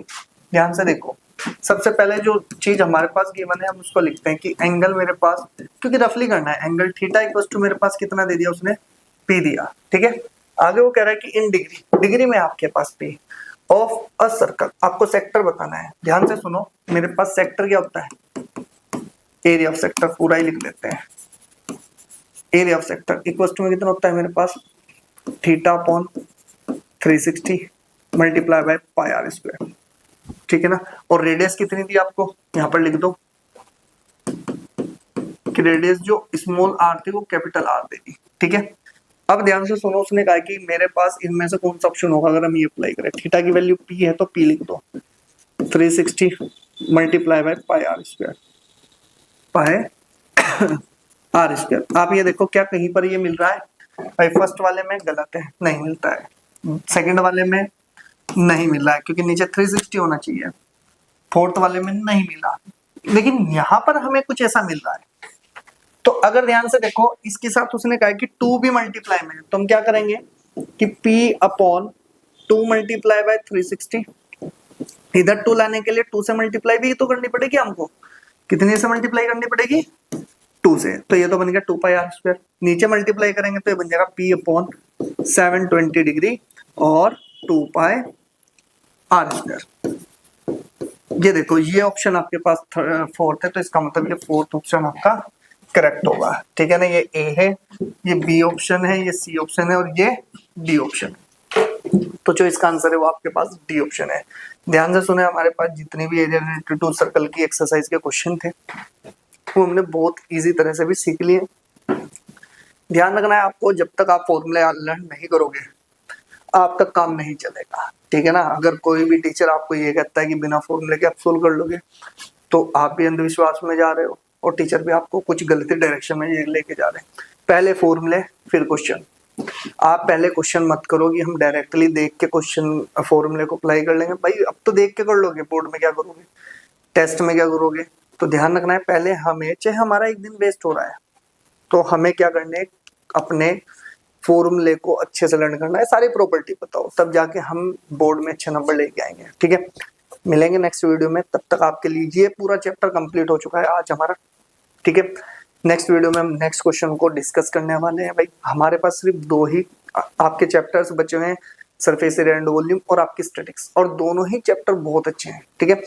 Speaker 1: ध्यान से देखो, सबसे पहले जो चीज हमारे पास गिवन है हम उसको लिखते हैं कि एंगल मेरे पास, क्योंकि रफली करना है, एंगल थीटा इक्वल टू मेरे पास कितना दे दिया उसने, पी दिया, ठीक है। आगे वो कह रहा है कि इन डिग्री, डिग्री में आपके पास पी ऑफ अ सर्कल, आपको सेक्टर बताना है। ध्यान से सुनो, मेरे पास सेक्टर क्या होता है, एरिया ऑफ सेक्टर पूरा ही लिख लेते हैं। Area of sector equal to में कितना होता है मेरे पास, theta upon 360 multiply by pi r square, ठीक है ना। और रेडियस कितनी थी आपको, यहां पर लिख दो कि रेडियस जो स्मॉल आर थी वो कैपिटल आर देगी, ठीक है। अब ध्यान से सुनो, उसने कहा कि मेरे पास इनमें से कौन सा ऑप्शन होगा अगर हम ये अप्लाई करें। थीटा की वैल्यू पी है तो पी लिख दो, 360 multiply by pi r square, pi r square. आप ये देखो क्या कहीं पर ये मिल रहा है भाई, फर्स्ट वाले में गलत है, नहीं मिलता है। सेकंड वाले में नहीं मिल रहा है क्योंकि नीचे 360 होना चाहिए। फोर्थ वाले में नहीं मिला, लेकिन यहाँ पर हमें कुछ ऐसा मिल रहा है। तो अगर ध्यान से देखो, इसके साथ उसने कहा कि 2 भी मल्टीप्लाई में है, तो हम क्या करेंगे कि p अपॉन 2 मल्टीप्लाई बाय 360। इधर 2 लाने के लिए 2 से मल्टीप्लाई भी तो करनी पड़ेगी हमको। कितने से मल्टीप्लाई करनी पड़ेगी, 2 से। तो ये तो बन गया 2 पाई आर स्क्वायर। नीचे मल्टीप्लाई करेंगे तो ये बन जाएगा p अपॉन 720 डिग्री और 2 पाई आर स्क्वायर। ये देखो, ये ऑप्शन आपके पास फोर्थ है, तो इसका मतलब ये फोर्थ ऑप्शन आपका करेक्ट होगा, ठीक है ना। ये ए है, ये बी ऑप्शन है, ये सी ऑप्शन है और ये डी ऑप्शन। तो जो इसका आंसर है वो आपके पास डी ऑप्शन है। ध्यान से सुने, हमारे पास जितने भी एरिया रिलेटेड टू सर्कल की एक्सरसाइज के क्वेश्चन थे वो हमने बहुत इजी तरह से भी सीख लिए। ध्यान रखना है आपको, जब तक आप फॉर्मूले लर्न नहीं करोगे आपका काम नहीं चलेगा, ठीक है ना। अगर कोई भी टीचर आपको ये कहता है कि बिना फॉर्मूले के आप सोल्व कर लोगे, तो आप भी अंधविश्वास में जा रहे हो और टीचर भी आपको कुछ गलती डायरेक्शन में ये लेके जा रहे हैं। पहले फॉर्मूले फिर क्वेश्चन। आप पहले क्वेश्चन मत करो कि हम डायरेक्टली देख के क्वेश्चन फॉर्मूले को अप्लाई कर लेंगे। भाई अब तो देख के कर लोगे, बोर्ड में क्या करोगे, टेस्ट में क्या करोगे। तो ध्यान रखना है, पहले हमें, चाहे हमारा एक दिन वेस्ट हो रहा है, तो हमें क्या करना है, अपने फॉर्मूले को अच्छे से लर्न करना है, सारी प्रॉपर्टी बताओ, तब जाके हम बोर्ड में अच्छे नंबर लेके आएंगे, ठीक है। मिलेंगे नेक्स्ट वीडियो में, तब तक आपके लिए ये पूरा चैप्टर कंप्लीट हो चुका है आज हमारा, ठीक है। नेक्स्ट वीडियो में हम नेक्स्ट क्वेश्चन को डिस्कस करने वाले हैं। भाई हमारे पास सिर्फ 2 ही आपके चैप्टर्स बचे हुए हैं, सरफेस एरिया एंड वॉल्यूम और आपकी स्टैटिक्स, और दोनों ही चैप्टर बहुत अच्छे हैं, ठीक है।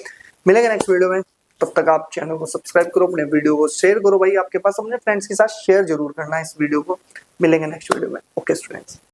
Speaker 1: मिलेंगे नेक्स्ट वीडियो में, तब तक आप चैनल को सब्सक्राइब करो, अपने वीडियो को शेयर करो भाई आपके पास, अपने फ्रेंड्स के साथ शेयर जरूर करना है इस वीडियो को। मिलेंगे नेक्स्ट वीडियो में, ओके स्टूडेंट्स।